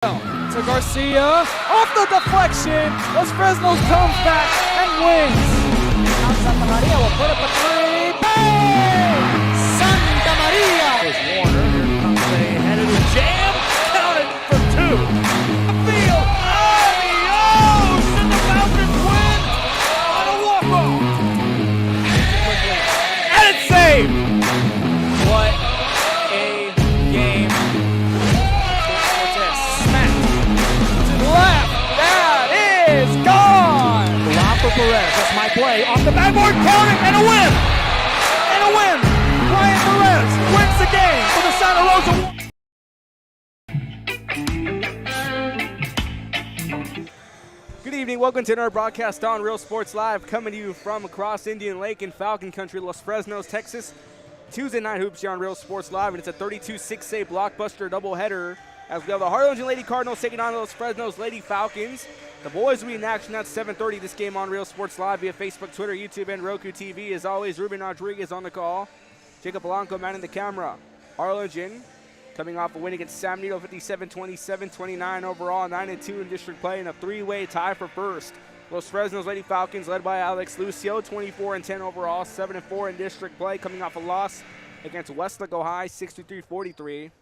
To Garcia, off the deflection, Los Fresnos comes back and wins. Santa Maria will put up a three, bang! Santa Maria! Here's Warner, here comes a headed jam, counted for two. Field, adios, and the Falcons win on a walk-off. And it's saved. What a game. Left, that is gone! Rob for Perez, that's my play, off the backboard, counted, and a win! And a win! Ryan Perez wins the game for the Santa Rosa. Good evening, welcome to another broadcast on Real Sports Live, coming to you from across Indian Lake in Falcon Country, Los Fresnos, Texas. Tuesday night hoops here on Real Sports Live, and it's a 32-6A blockbuster doubleheader as we have the Harlingen Lady Cardinals taking on Los Fresnos Lady Falcons. The boys will be in action at 7:30 this game on Real Sports Live via Facebook, Twitter, YouTube, and Roku TV. As always, Ruben Rodriguez on the call. Jacob Blanco manning the camera. Harlingen coming off a win against San Benito, 57-27, 29 overall, 9-2 in district play, and a three-way tie for first. Los Fresnos Lady Falcons led by Alex Lucio, 24-10 overall, 7-4 in district play, coming off a loss against Westlake High, 63-43.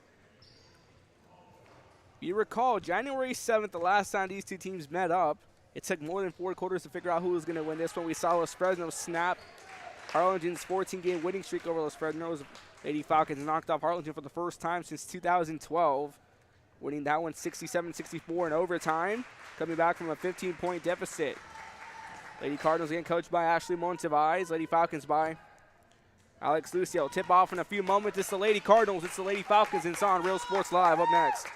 You recall, January 7th, the last time these two teams met up, it took more than 4 quarters to figure out who was going to win this one. We saw Los Fresnos snap Harlingen's 14-game winning streak over Los Fresnos. Lady Falcons knocked off Harlingen for the first time since 2012, winning that one 67-64 in overtime, coming back from a 15-point deficit. Lady Cardinals again coached by Ashley Montevez. Lady Falcons by Alex Lucio. Tip off in a few moments. It's the Lady Cardinals, it's the Lady Falcons, and it's on Real Sports Live. Up next.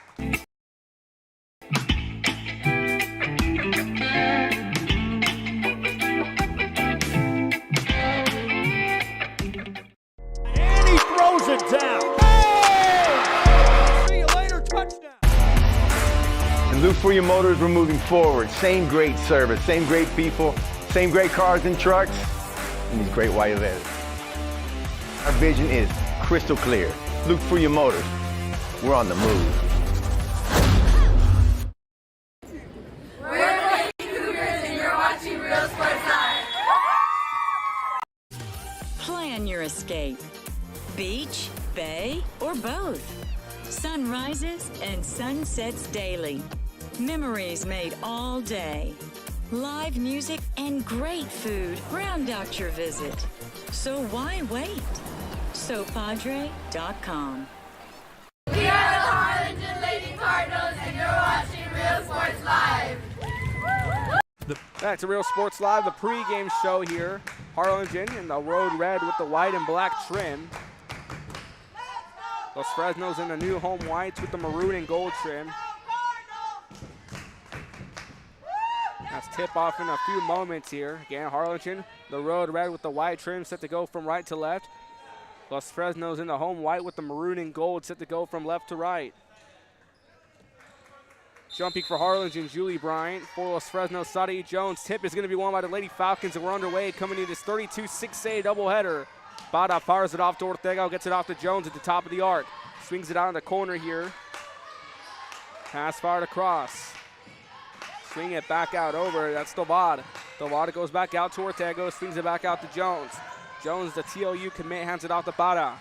It down. Hey! See you later, touchdown. And look for your motors, we're moving forward. Same great service, same great people, same great cars and trucks, and these great white letters. Our vision is crystal clear. Look for your motors. We're on the move. We're the Lady Cougars and you're watching Real Sports Live. Plan your escape. Beach, bay, or both. Sunrises and sunsets daily. Memories made all day. Live music and great food round out your visit. So why wait? SoPadre.com. We are the Harlingen Lady Cardinals and you're watching Real Sports Live. Back to Real Sports Live, the pregame show here. Harlingen in the road red with the white and black trim. Los Fresnos in the new home whites with the maroon and gold trim. That's tip off in a few moments here. Again, Harlingen, the road red with the white trim set to go from right to left. Los Fresnos in the home white with the maroon and gold set to go from left to right. Jumping for Harlingen, Julie Bryant. For Los Fresnos, Sadie Jones. Tip is going to be won by the Lady Falcons, and we're underway coming into this 32-6A doubleheader. Bada fires it off to Ortega, gets it off to Jones at the top of the arc. Swings it out in the corner here. Pass fired across. Swing it back out over, that's Tobad. Tobad goes back out to Ortega, swings it back out to Jones. Jones, the TOU commit, hands it off to Bada.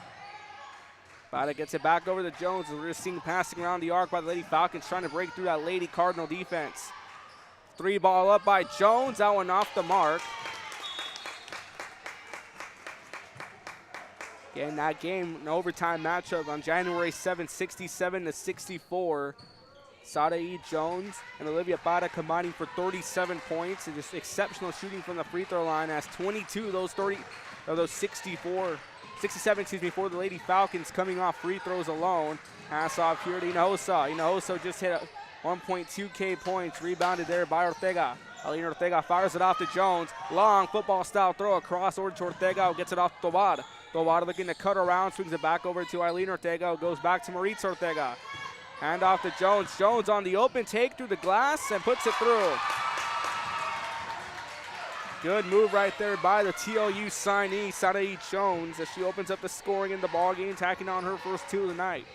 Bada gets it back over to Jones. We're just seeing passing around the arc by the Lady Falcons, trying to break through that Lady Cardinal defense. 3 ball up by Jones, that one off the mark. Again, that game, an overtime matchup on January 7th, 67-64. Sadae Jones and Olivia Bada combining for 37 points and just exceptional shooting from the free throw line, as 22 of those 67 for the Lady Falcons coming off free throws alone. Pass off here to Hinojosa. Hinojosa just hit a 1.2K points, rebounded there by Ortega. Alina Ortega fires it off to Jones. Long football style throw across over to Ortega, gets it off to Tobad. Tobad looking to cut around, swings it back over to Eileen Ortega, goes back to Maritza Ortega. Hand off to Jones. Jones on the open take through the glass and puts it through. Good move right there by the TOU signee, Sadae Jones, as she opens up the scoring in the ballgame, tacking on her first 2 of the night.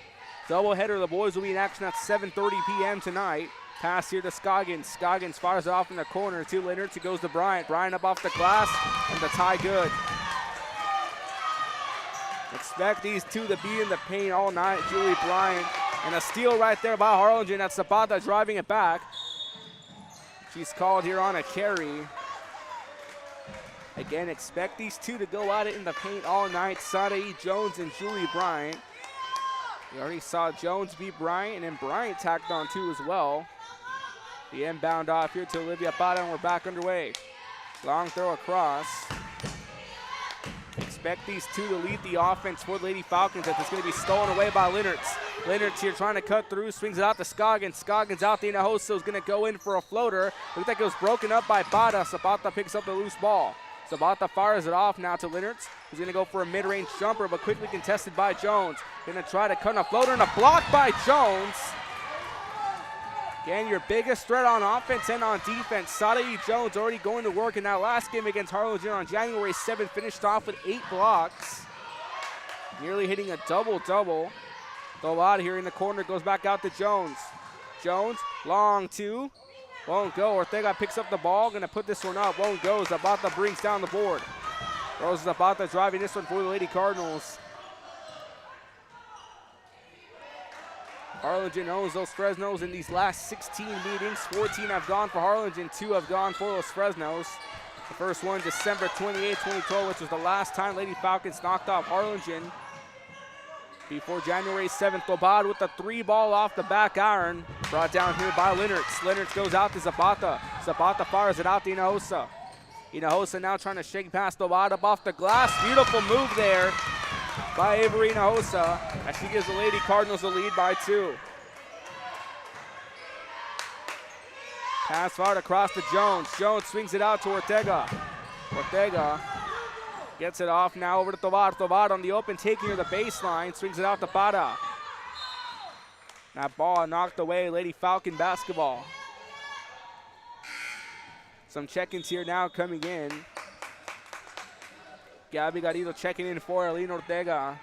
Doubleheader, the boys will be in action at 7:30 p.m. tonight. Pass here to Scoggins. Scoggins fires it off in the corner to Leonard. It goes to Bryant. Bryant up off the glass, and the tie good. Expect these two to be in the paint all night. Julie Bryant, and a steal right there by Harlingen. That's Zapata driving it back. She's called here on a carry. Again, expect these two to go at it in the paint all night. Sadai Jones and Julie Bryant. We already saw Jones beat Bryant, and then Bryant tacked on two as well. The inbound off here to Olivia Bada, and we're back underway. Long throw across. Expect these two to lead the offense for the Lady Falcons. If it's going to be stolen away by Leonards. Leonards here trying to cut through, swings it out to Scoggins. Scoggins out the Hinojosa is going to go in for a floater. Looks like it was broken up by Bada. Zapata picks up the loose ball. Zapata fires it off now to Leonards, who's going to go for a mid-range jumper, but quickly contested by Jones. Going to try to cut a floater, and a block by Jones. Again, your biggest threat on offense and on defense. Sadai Jones already going to work in that last game against Harlingen on January 7th. Finished off with 8 blocks. Nearly hitting a double-double. Go out here in the corner, goes back out to Jones. Jones, long two. Won't go. Ortega picks up the ball. Going to put this one up. Won't go. Zapata brings down the board. Rose Zapata driving this one for the Lady Cardinals. Harlingen owns those Fresnos in these last 16 meetings. 14 have gone for Harlingen, 2 have gone for those Fresnos. The first one, December 28, 2012, which was the last time Lady Falcons knocked off Harlingen. Before January 7th, Obad with the 3-ball off the back iron. Brought down here by Leonards. Leonards goes out to Zapata. Zapata fires it out to Hinojosa. Hinojosa now trying to shake past Obad up off the glass. Beautiful move there by Avery Hinojosa as she gives the Lady Cardinals a lead by 2. Pass fired across to Jones. Jones swings it out to Ortega. Ortega gets it off now over to Tovar. Tovar on the open, taking her the baseline. Swings it out to Bada. That ball knocked away. Lady Falcon basketball. Some check-ins here now coming in. Gabby Garrido checking in for Aline Ortega.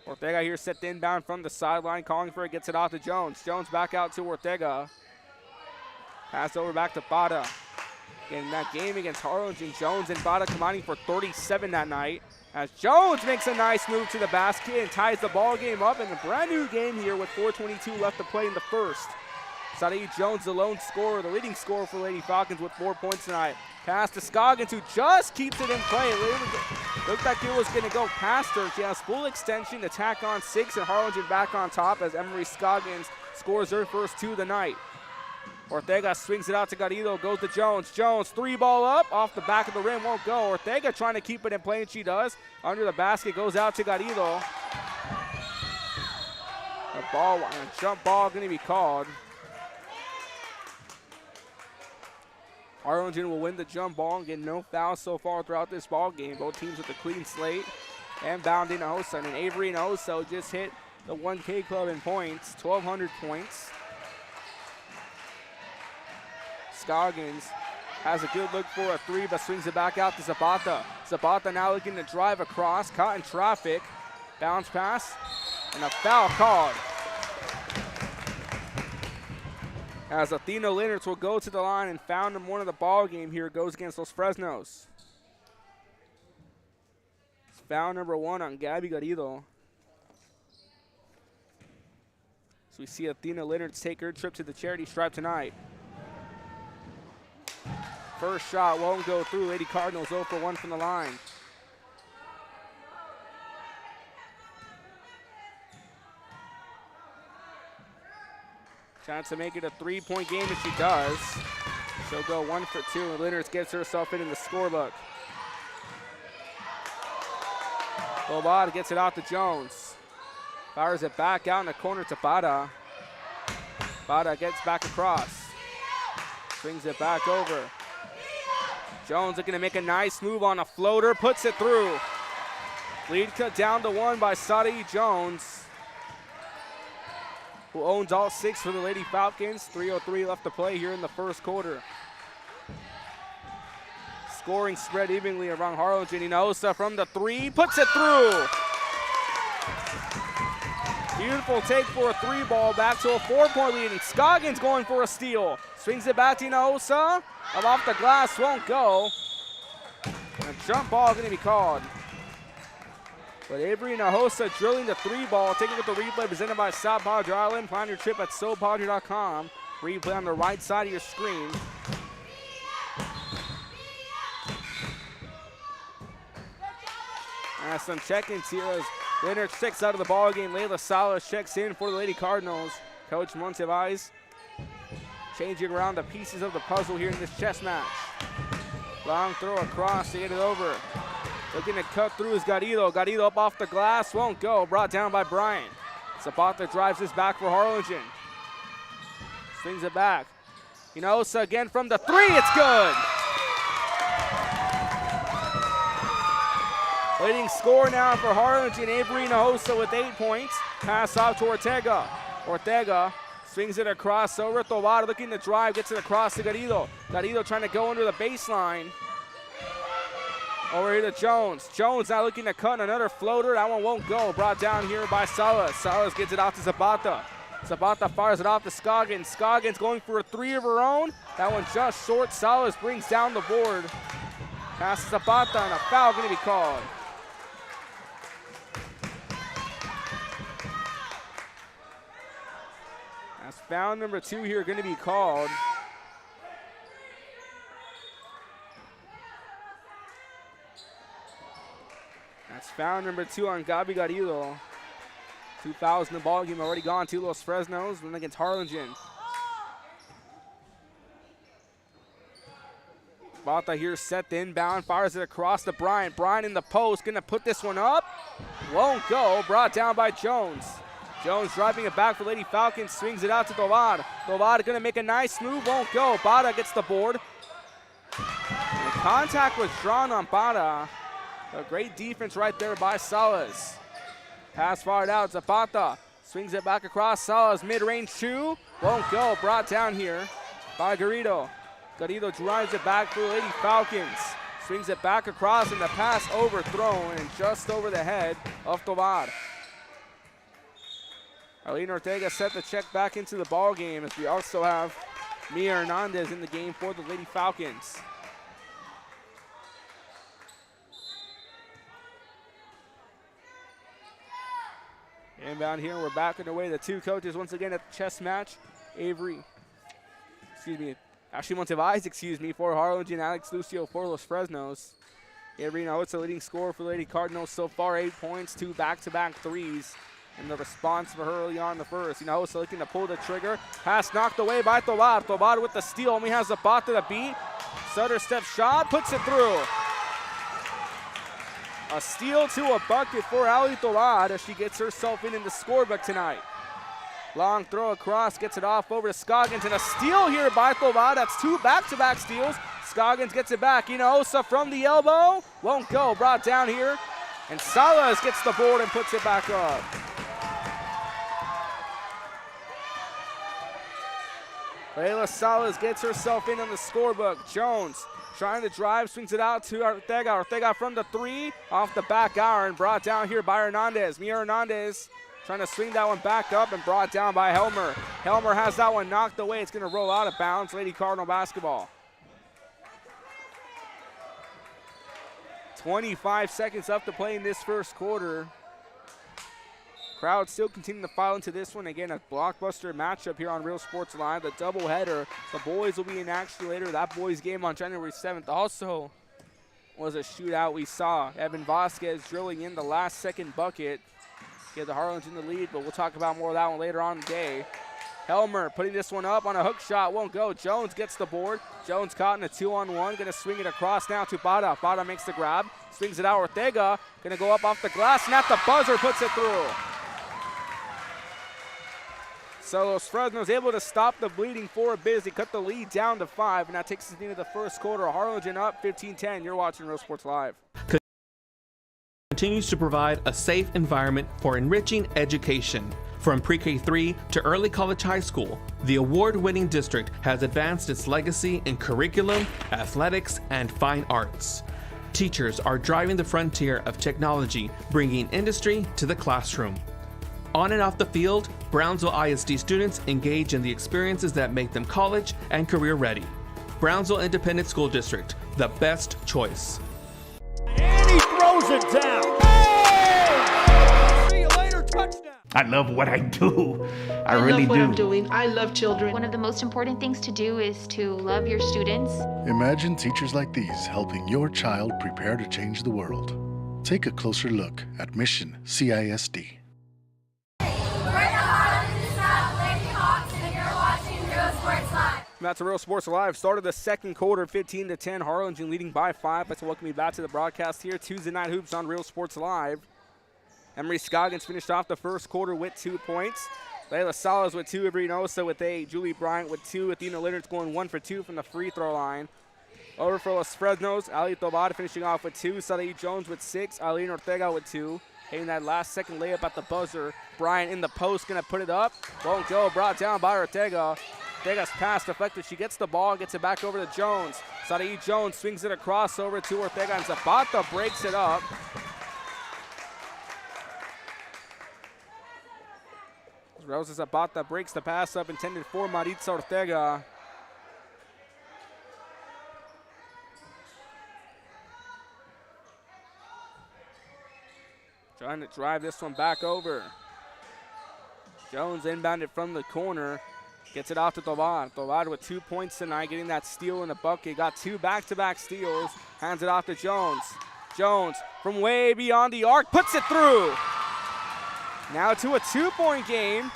Ortega here set the inbound from the sideline, calling for it, gets it off to Jones. Jones back out to Ortega. Pass over back to Bada. In that game against Harlingen, Jones and Bada combining for 37 that night. As Jones makes a nice move to the basket and ties the ball game up in a brand new game here with 4:22 left to play in the first. Sadai Jones, the lone scorer, the leading scorer for Lady Falcons with 4 points tonight. Pass to Scoggins, who just keeps it in play. Looked like it was going to go past her. She has full extension, attack on 6, and Harlingen back on top as Emery Scoggins scores her first 2 of the night. Ortega swings it out to Garrido, goes to Jones. Jones, 3-ball up, off the back of the rim, won't go. Ortega trying to keep it in play, and she does. Under the basket, goes out to Garrido. A jump ball going to be called. Harlingen will win the jump ball and get no fouls so far throughout this ball game. Both teams with a clean slate. And bound in Hinojosa. And Avery Hinojosa just hit the 1K club in points, 1,200 points. Scoggins has a good look for a 3, but swings it back out to Zapata. Zapata now looking to drive across, caught in traffic. Bounce pass, and a foul called. As Athena Leonards will go to the line and foul number 1 of the ball game here goes against those Fresnos. It's foul number 1 on Gabby Garrido. So we see Athena Leonards take her trip to the charity stripe tonight. First shot won't go through. Lady Cardinals 0 for 1 from the line. Chance to make it a 3-point game if she does. She'll go 1 for 2, and Leonards gets herself in the scorebook. Bobad gets it out to Jones. Fires it back out in the corner to Bada. Bada gets back across. Brings it back over. Jones looking to make a nice move on a floater, puts it through. Lead cut down to 1 by Sadai Jones, who owns all 6 for the Lady Falcons. 3:03 left to play here in the first quarter. scoring spread evenly around Harlingen. Hinojosa from the three, puts it through. Beautiful take for a 3-ball, back to a 4-point lead, and Scoggins going for a steal. Swings it back to Hinojosa, up off the glass, won't go. And a jump ball going to be called. But Avery Hinojosa drilling the 3-ball, taking with the replay presented by South Padre Island. Plan your trip at SoPadre.com. Replay on the right side of your screen. And some check-ins here as Leonard checks out of the ball game. Layla Salas checks in for the Lady Cardinals. Coach Montevais changing around the pieces of the puzzle here in this chess match. Long throw across to get it over. Looking to cut through is Garrido. Garrido up off the glass, won't go. Brought down by Bryant. Zapata drives this back for Harlingen. Swings it back. Hinojosa again from the three, it's good. Leading score now for Harlingen, Avery Hinojosa with 8 points. Pass off to Ortega. Ortega swings it across over. Tovar looking to drive, gets it across to Garrido. Garrido trying to go under the baseline. Over here to Jones. Jones now looking to cut another floater. That one won't go. Brought down here by Salas. Salas gets it out to Zapata. Zapata fires it off to Scoggins. Scoggins going for a three of her own. That one just short. Salas brings down the board. Pass to Zapata, and a foul going to be called. That's foul number 2 here going to be called. That's foul number 2 on Gabi Garrido. 2 fouls in the ball game already gone to Los Fresnos, one against Harlingen. Bata here set the inbound, fires it across to Bryant. Bryant in the post, gonna put this one up. Won't go, brought down by Jones. Jones driving it back for Lady Falcons, swings it out to Tovar. Tovar gonna make a nice move, won't go. Bata gets the board. And the contact was drawn on Bata. A great defense right there by Salas. Pass fired out, Zapata swings it back across. Salas mid-range 2, won't go. Brought down here by Garrido. Garrido drives it back for Lady Falcons. Swings it back across, and the pass overthrown and just over the head of Tovar. Arlene Ortega set the check back into the ball game as we also have Mia Hernandez in the game for the Lady Falcons. Inbound here, we're back underway. The two coaches once again at the chess match. Ashley Montevais, for Harlingen, Alex Lucio for Los Fresnos. Avery Hinojosa leading scorer for Lady Cardinals so far, 8 points, 2 back-to-back threes. And the response for her early on in the first. Hinojosa looking to pull the trigger. Pass knocked away by Tovar. Tovar with the steal, only has Zapata to beat. Sutter step shot, puts it through. A steal to a bucket for Ali Tovar as she gets herself in the scorebook tonight. Long throw across, gets it off over to Scoggins, and a steal here by Tovar. That's 2 back-to-back steals. Scoggins gets it back. Hinojosa from the elbow, won't go. Brought down here, and Salas gets the board and puts it back up. Layla Salas gets herself in on the scorebook. Jones trying to drive, swings it out to Ortega. Ortega from the 3, off the back iron, brought down here by Hernandez. Mia Hernandez trying to swing that one back up and brought down by Helmer. Helmer has that one knocked away. It's going to roll out of bounds. Lady Cardinal basketball. 25 seconds left to play in this first quarter. Crowd still continuing to file into this one. Again, a blockbuster matchup here on Real Sports Live. The doubleheader. The boys will be in action later. That boys game on January 7th also was a shootout we saw. Evan Vasquez drilling in the last second bucket. Get the Harlingen in the lead, but we'll talk about more of that one later on in the day. Helmer putting this one up on a hook shot, won't go. Jones gets the board. Jones caught in a 2-on-1, gonna swing it across now to Bada. Bada makes the grab, swings it out. Ortega gonna go up off the glass, and at the buzzer puts it through. So Los Fresnos able to stop the bleeding for a bit. They cut the lead down to 5, and that takes us into the first quarter. Harlingen up 15-10. You're watching Real Sports Live. Continues to provide a safe environment for enriching education. From pre-K3 to early college high school, the award-winning district has advanced its legacy in curriculum, athletics, and fine arts. Teachers are driving the frontier of technology, bringing industry to the classroom. On and off the field, Brownsville ISD students engage in the experiences that make them college and career ready. Brownsville Independent School District, the best choice. And he throws it down. Hey! See you later, touchdown. I love what I do. I love really what do. I'm doing. I love children. One of the most important things to do is to love your students. Imagine teachers like these helping your child prepare to change the world. Take a closer look at Mission CISD. That's a Real Sports Live. Started the second quarter, 15-10. Harlingen leading by 5. Let's welcome you back to the broadcast here. Tuesday Night Hoops on Real Sports Live. Emery Scoggins finished off the first quarter with 2 points. Layla Salas with 2, Abrinosa with 8, Julie Bryant with 2, Athena Leonard's going 1 for 2 from the free throw line. Over for Los Fresnos, Ali Tobar finishing off with 2, Sadie Jones with 6, Eileen Ortega with 2. Hitting that last second layup at the buzzer. Bryant in the post, gonna put it up. Won't go, brought down by Ortega. Ortega's pass deflected, she gets the ball, gets it back over to Jones. Sadie Jones swings it across over to Ortega, and Zapata breaks it up. Rosa Zapata breaks the pass up intended for Maritza Ortega. Trying to drive this one back over. Jones inbounded from the corner. Gets it off to Tovar. Tovar with 2 points tonight, getting that steal in the bucket. Got 2 back-to-back steals. Hands it off to Jones. Jones from way beyond the arc, puts it through. Now to a 2-point game,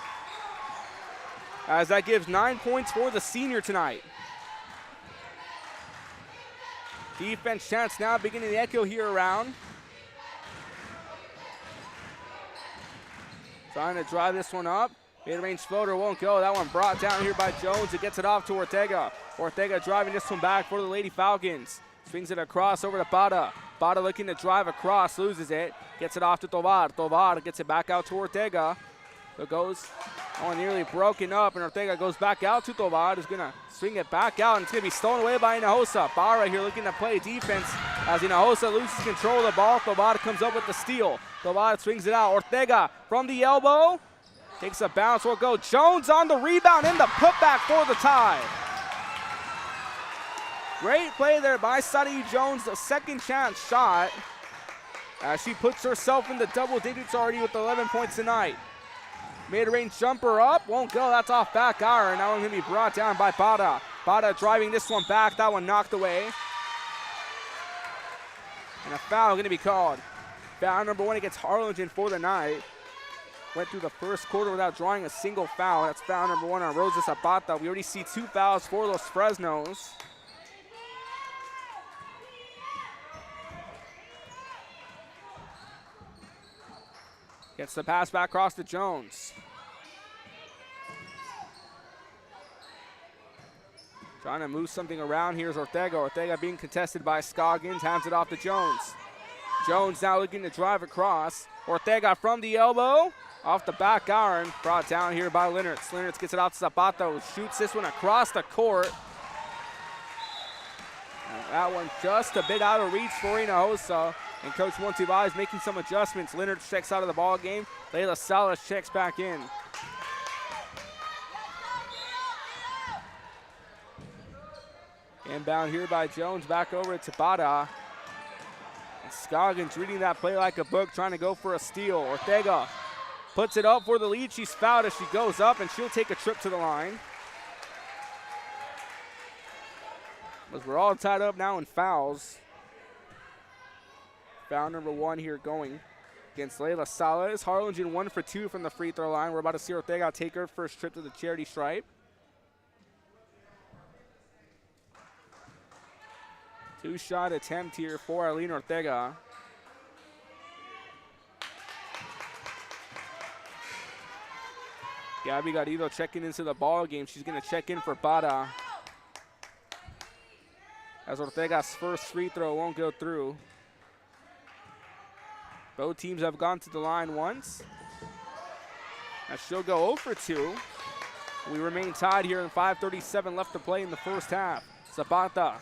as that gives 9 points for the senior tonight. Defense chance now beginning to echo here around. Trying to drive this one up. Mid-range floater won't go. That one brought down here by Jones. It gets it off to Ortega. Ortega driving this one back for the Lady Falcons. Swings it across over to Bada. Bada looking to drive across, loses it. Gets it off to Tovar. Tovar gets it back out to Ortega. It goes nearly broken up, and Ortega goes back out to Tovar. Is going to swing it back out, and it's going to be stolen away by Hinojosa. Barra here looking to play defense as Hinojosa loses control of the ball. Tovar comes up with the steal. Tovar swings it out. Ortega from the elbow. Takes a bounce, will go. Jones on the rebound and the putback for the tie. Great play there by Sadie Jones, the second chance shot. As she puts herself in the double digits already with 11 points tonight. Mid-range jumper up, won't go, that's off back iron. Now going to be brought down by Bada. Bada driving this one back, that one knocked away. And a foul going to be called. Foul number 1 against Harlingen for the night. Went through the first quarter without drawing a single foul. That's foul number 1 on Rosa Zapata. We already see 2 fouls for Los Fresnos. Gets the pass back across to Jones. Trying to move something around. Here's Ortega. Ortega being contested by Scoggins. Hands it off to Jones. Jones now looking to drive across. Ortega from the elbow. Off the back iron. Brought down here by Leonards. Leonards gets it out to Zapata, who shoots this one across the court. And that one just a bit out of reach for Hinojosa. And Coach Montevay is making some adjustments. Leonards checks out of the ball game. Layla Salas checks back in. Inbound here by Jones, back over to Bada. And Scoggins reading that play like a book, trying to go for a steal. Ortega puts it up for the lead. She's fouled as she goes up, and she'll take a trip to the line. As we're all tied up now in fouls. Foul number 1 here going against Layla Salas. Harlingen 1 for 2 from the free throw line. We're about to see Ortega take her first trip to the charity stripe. Two-shot attempt here for Eileen Ortega. Gabby Garrido checking into the ball game. She's going to check in for Bada. As Ortega's first free throw won't go through. Both teams have gone to the line once. As she'll go 0 for 2. We remain tied here in 5:37 left to play in the first half. Zapata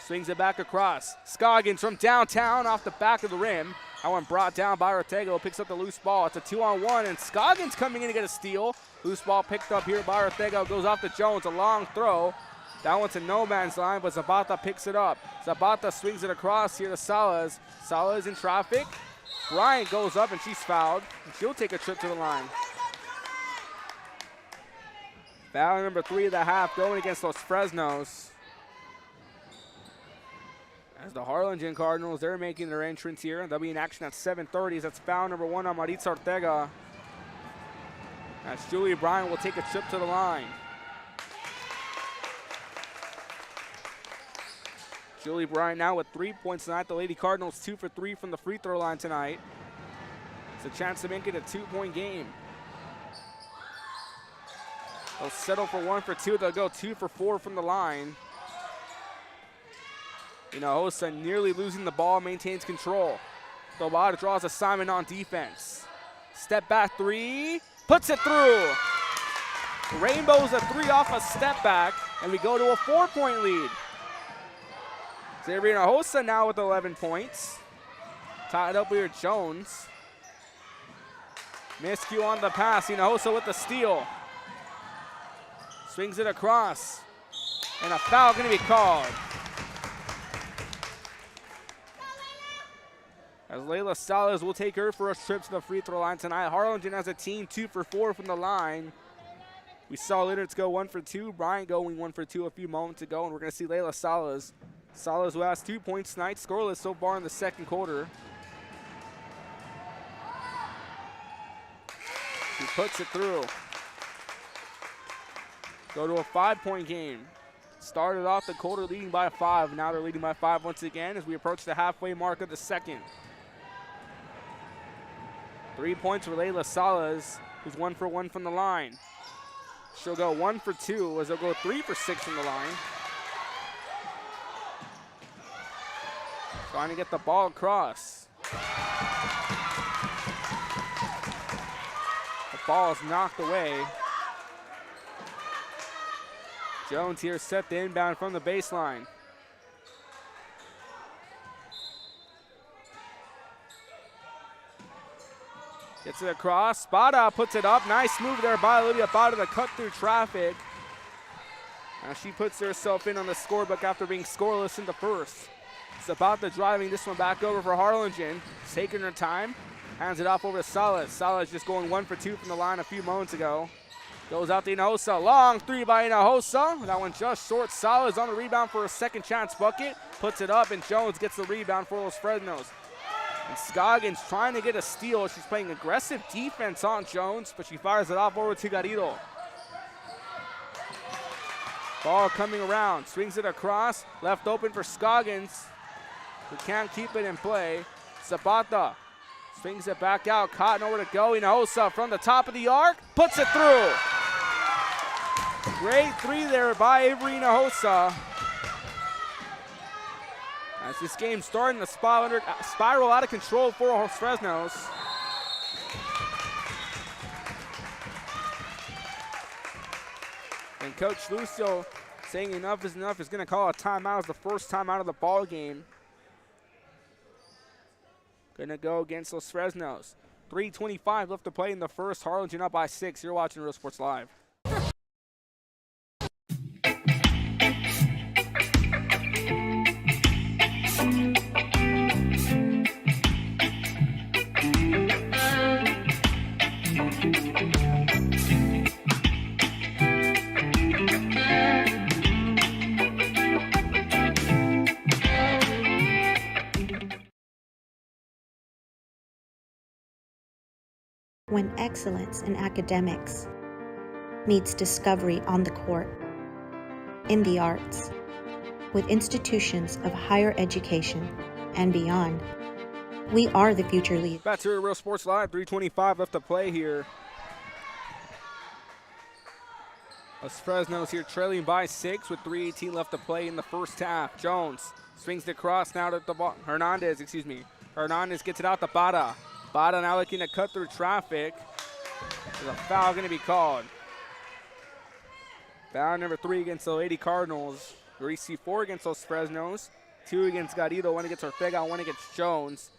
swings it back across. Scoggins from downtown off the back of the rim. That one brought down by Ortega, picks up the loose ball. It's a 2-on-1, and Scoggins coming in to get a steal. Loose ball picked up here by Ortega, goes off to Jones, a long throw. That one's a no man's line, but Zapata picks it up. Zapata swings it across here to Salas. Salas in traffic. Bryant goes up and she's fouled. She'll take a trip to the line. Foul number 3 of the half going against Los Fresnos. As the Harlingen Cardinals, they're making their entrance here. They'll be in action at 7:30. That's foul number 1 on Maritza Ortega. As Julie Bryant will take a trip to the line. Julie Bryant now with 3 points tonight. The Lady Cardinals 2 for 3 from the free throw line tonight. It's a chance to make it a 2-point game. They'll settle for 1 for 2. They'll go 2 for 4 from the line. Hinojosa nearly losing the ball, maintains control. Tobata draws assignment on defense. Step back 3, puts it through. Rainbows a 3 off a step back, and we go to a 4-point lead. Xavier Hinojosa now with 11 points. Tied up here, Jones. Miscue on the pass, Hinojosa with the steal. Swings it across, and a foul gonna be called. As Layla Salas will take her first trip to the free throw line tonight. Harlingen as a team 2 for 4 from the line. We saw Leonards go 1 for 2. Bryant going 1 for 2 a few moments ago, and we're going to see Layla Salas. Salas, who has 2 points tonight, scoreless so far in the second quarter. She puts it through. Go to a 5-point game. Started off the quarter leading by 5. Now they're leading by 5 once again as we approach the halfway mark of the second. 3 points for Layla Salas, who's 1 for 1 from the line. She'll go 1 for 2 as they'll go 3 for 6 from the line. Trying to get the ball across. The ball is knocked away. Jones here set the inbound from the baseline. Gets it across. Spada puts it up. Nice move there by Olivia Spada to cut through traffic. Now she puts herself in on the scorebook after being scoreless in the first. Zapata driving this one back over for Harlingen. Taking her time. Hands it off over to Salas. Salas just going 1 for 2 from the line a few moments ago. Goes out to Hinojosa. Long 3 by Hinojosa. That one just short. Salas on the rebound for a second chance bucket. Puts it up, and Jones gets the rebound for Los Fresnos. And Scoggins trying to get a steal. She's playing aggressive defense on Jones, but she fires it off over to Garrido. Ball coming around. Swings it across. Left open for Scoggins, who can't keep it in play. Zapata swings it back out. Caught nowhere to go. Hinojosa from the top of the arc. Puts it through. Great 3 there by Avery Hinojosa. As this game's starting to spiral out of control for Los Fresnos. And Coach Lucio saying enough is enough is going to call a timeout as the first time out of the ball game. Going to go against Los Fresnos. 3:25 left to play in the first. Harlingen up by 6. You're watching Real Sports Live. When excellence in academics meets discovery on the court, in the arts, with institutions of higher education and beyond, we are the future leaders. Back to Real Sports Live, 3:25 left to play here. Los Fresnos here trailing by 6 with 3:18 left to play in the first half. Jones swings the cross now to the ball. Hernandez gets it out to Bada. Bada now looking to cut through traffic. There's a foul going to be called. Foul number 3 against the Lady Cardinals. We see 4 against Los Fresnos, 2 against Garrido, 1 against Ortega, 1 against Jones.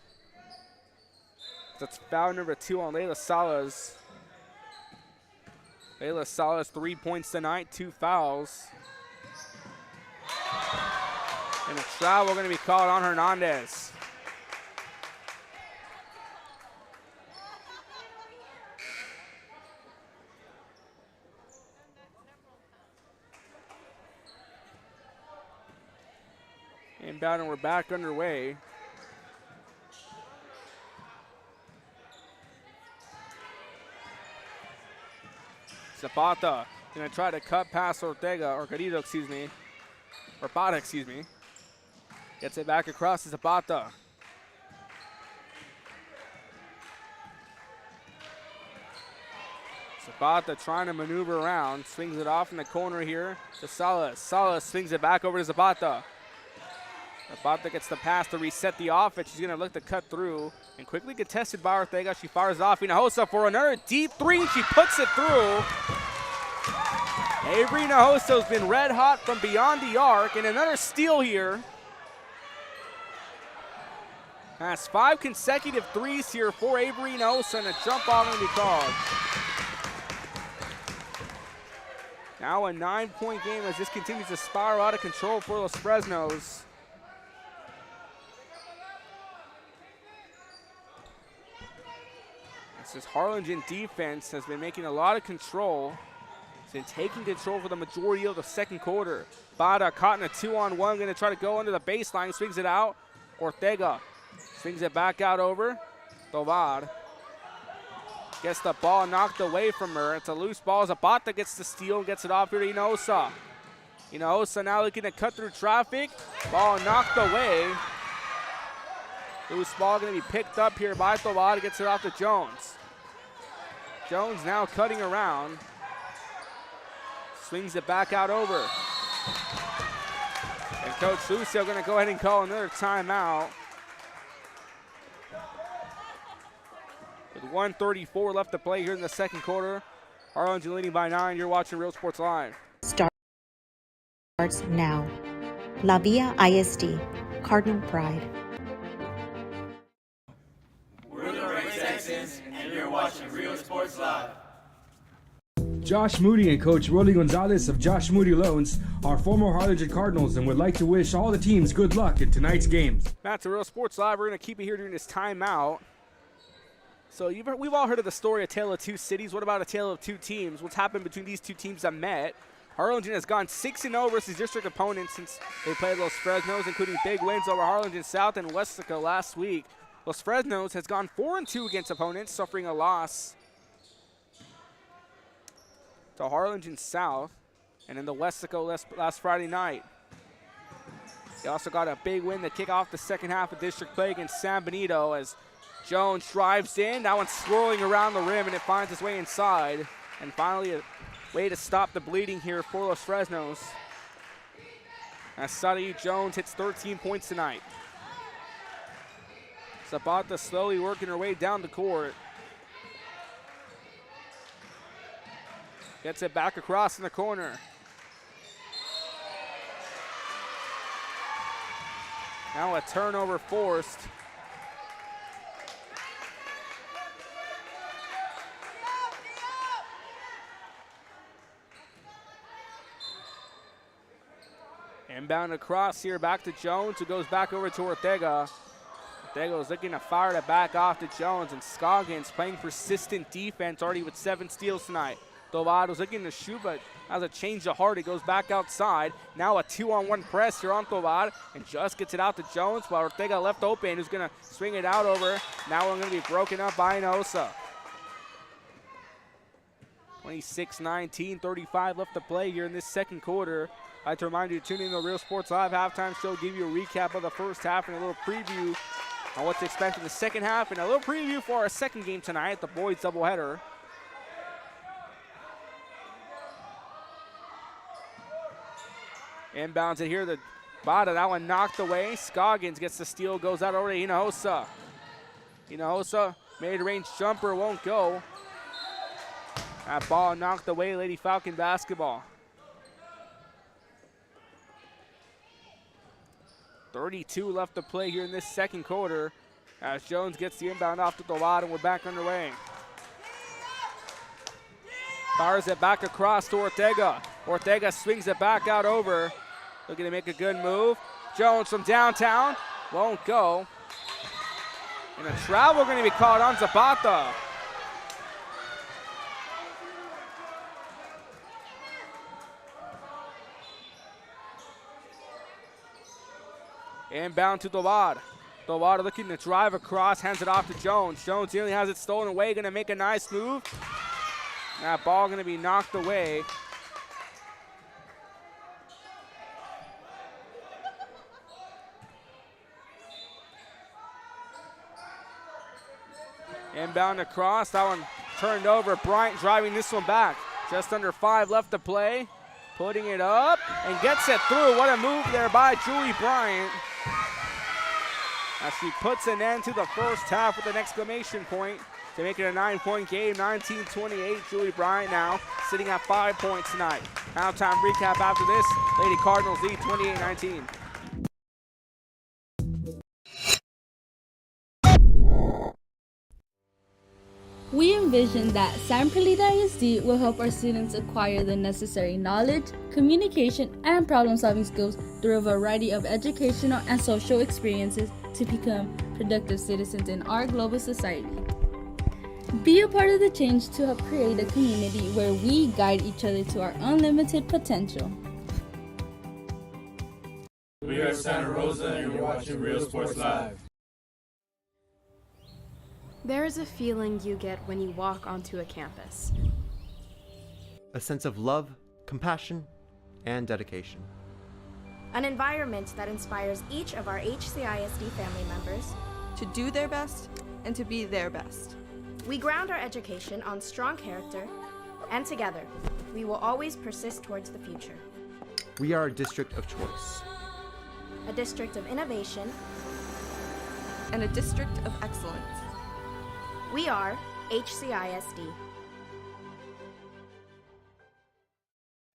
That's foul number 2 on Layla Salas. Layla Salas, 3 points tonight, 2 fouls. And a travel going to be called on Hernandez. Inbound, and we're back underway. Zapata gonna try to cut past Ortega, or Garrido, excuse me. Or Bata, excuse me. Gets it back across to Zapata. Zapata trying to maneuver around, swings it off in the corner here to Salas. Salas swings it back over to Zapata. Zapata gets the pass to reset the offense. She's going to look to cut through and quickly contested by Ortega. She fires off Hinojosa for another deep 3. She puts it through. Avery Hinojosa's been red hot from beyond the arc, and another steal here. Has 5 consecutive threes here for Avery Hinojosa, and a jump ball going to be called. Now a 9-point game as this continues to spiral out of control for Los Fresnos. This Harlingen defense has been making a lot of control. It's been taking control for the majority of the second quarter. Bada caught in a 2-on-1, going to try to go under the baseline, swings it out. Ortega swings it back out over. Tovar gets the ball knocked away from her. It's a loose ball. Zapata gets the steal, gets it off here to Hinojosa. Hinojosa now looking to cut through traffic. Ball knocked away. Loose ball going to be picked up here by Tovar. Gets it off to Jones. Jones now cutting around. Swings it back out over. And Coach Lucio going to go ahead and call another timeout. With 1:34 left to play here in the second quarter. Harlingen leading by 9. You're watching Real Sports Live. Starts now. La Villa ISD, Cardinal Pride. We're the Red Texans, and you're watching Real Sports Live. Josh Moody and Coach Rolly Gonzalez of Josh Moody Loans are former Harlingen Cardinals and would like to wish all the teams good luck in tonight's games. Back to Real Sports Live. We're going to keep it here during this timeout. So we've all heard of the story, A Tale of Two Cities. What about A Tale of Two Teams? What's happened between these two teams that met? Harlingen has gone 6-0 versus district opponents since they played Los Fresnos, including big wins over Harlingen South and Westica last week. Los Fresnos has gone 4-2 against opponents, suffering a loss to Harlingen South and in the Westica last Friday night. They also got a big win to kick off the second half of district play against San Benito as Jones drives in. That one's swirling around the rim and it finds its way inside. And finally a way to stop the bleeding here for Los Fresnos as Sadie Jones hits 13 points tonight. Zapata slowly working her way down the court. Gets it back across in the corner. Now a turnover forced. Inbound across here back to Jones, who goes back over to Ortega. Ortega is looking to fire it back off to Jones, and Scoggins playing persistent defense already with 7 steals tonight. Tovar was looking to shoot, but has a change of heart. He goes back outside. Now a 2-on-1 press here on Tovar, and just gets it out to Jones while Ortega left open, who's going to swing it out over. Now we're going to be broken up by Hinojosa. 26-19, 35 left to play here in this second quarter. I'd like to remind you to tune in to the Real Sports Live halftime show, give you a recap of the first half and a little preview on what to expect in the second half, and a little preview for our second game tonight, the boys doubleheader. Inbounds it here to Bada. That one knocked away. Scoggins gets the steal, goes out over to Hinojosa. Hinojosa, mid-range jumper, won't go. That ball knocked away, Lady Falcon basketball. 32 left to play here in this second quarter as Jones gets the inbound off to the wad, and we're back underway. Fires it back across to Ortega. Ortega swings it back out over. Looking to make a good move. Jones from downtown won't go. And a travel going to be called on Zapata. Inbound to Dawad. Dawad looking to drive across, hands it off to Jones. Jones nearly has it stolen away, going to make a nice move. That ball going to be knocked away. Inbound across, that one turned over. Bryant driving this one back. Just under 5 left to play. Putting it up and gets it through. What a move there by Julie Bryant. As she puts an end to the first half with an exclamation point to make it a 9-point game, 19-28. Julie Bryant now sitting at 5 points tonight. Halftime recap after this. Lady Cardinals lead 28-19. We envision that San Perlita ISD will help our students acquire the necessary knowledge, communication, and problem-solving skills through a variety of educational and social experiences to become productive citizens in our global society. Be a part of the change to help create a community where we guide each other to our unlimited potential. We are Santa Rosa and you're watching Real Sports Live. There is a feeling you get when you walk onto a campus. A sense of love, compassion, and dedication. An environment that inspires each of our HCISD family members to do their best and to be their best. We ground our education on strong character, and together, we will always persist towards the future. We are a district of choice. A district of innovation. And a district of excellence. We are HCISD.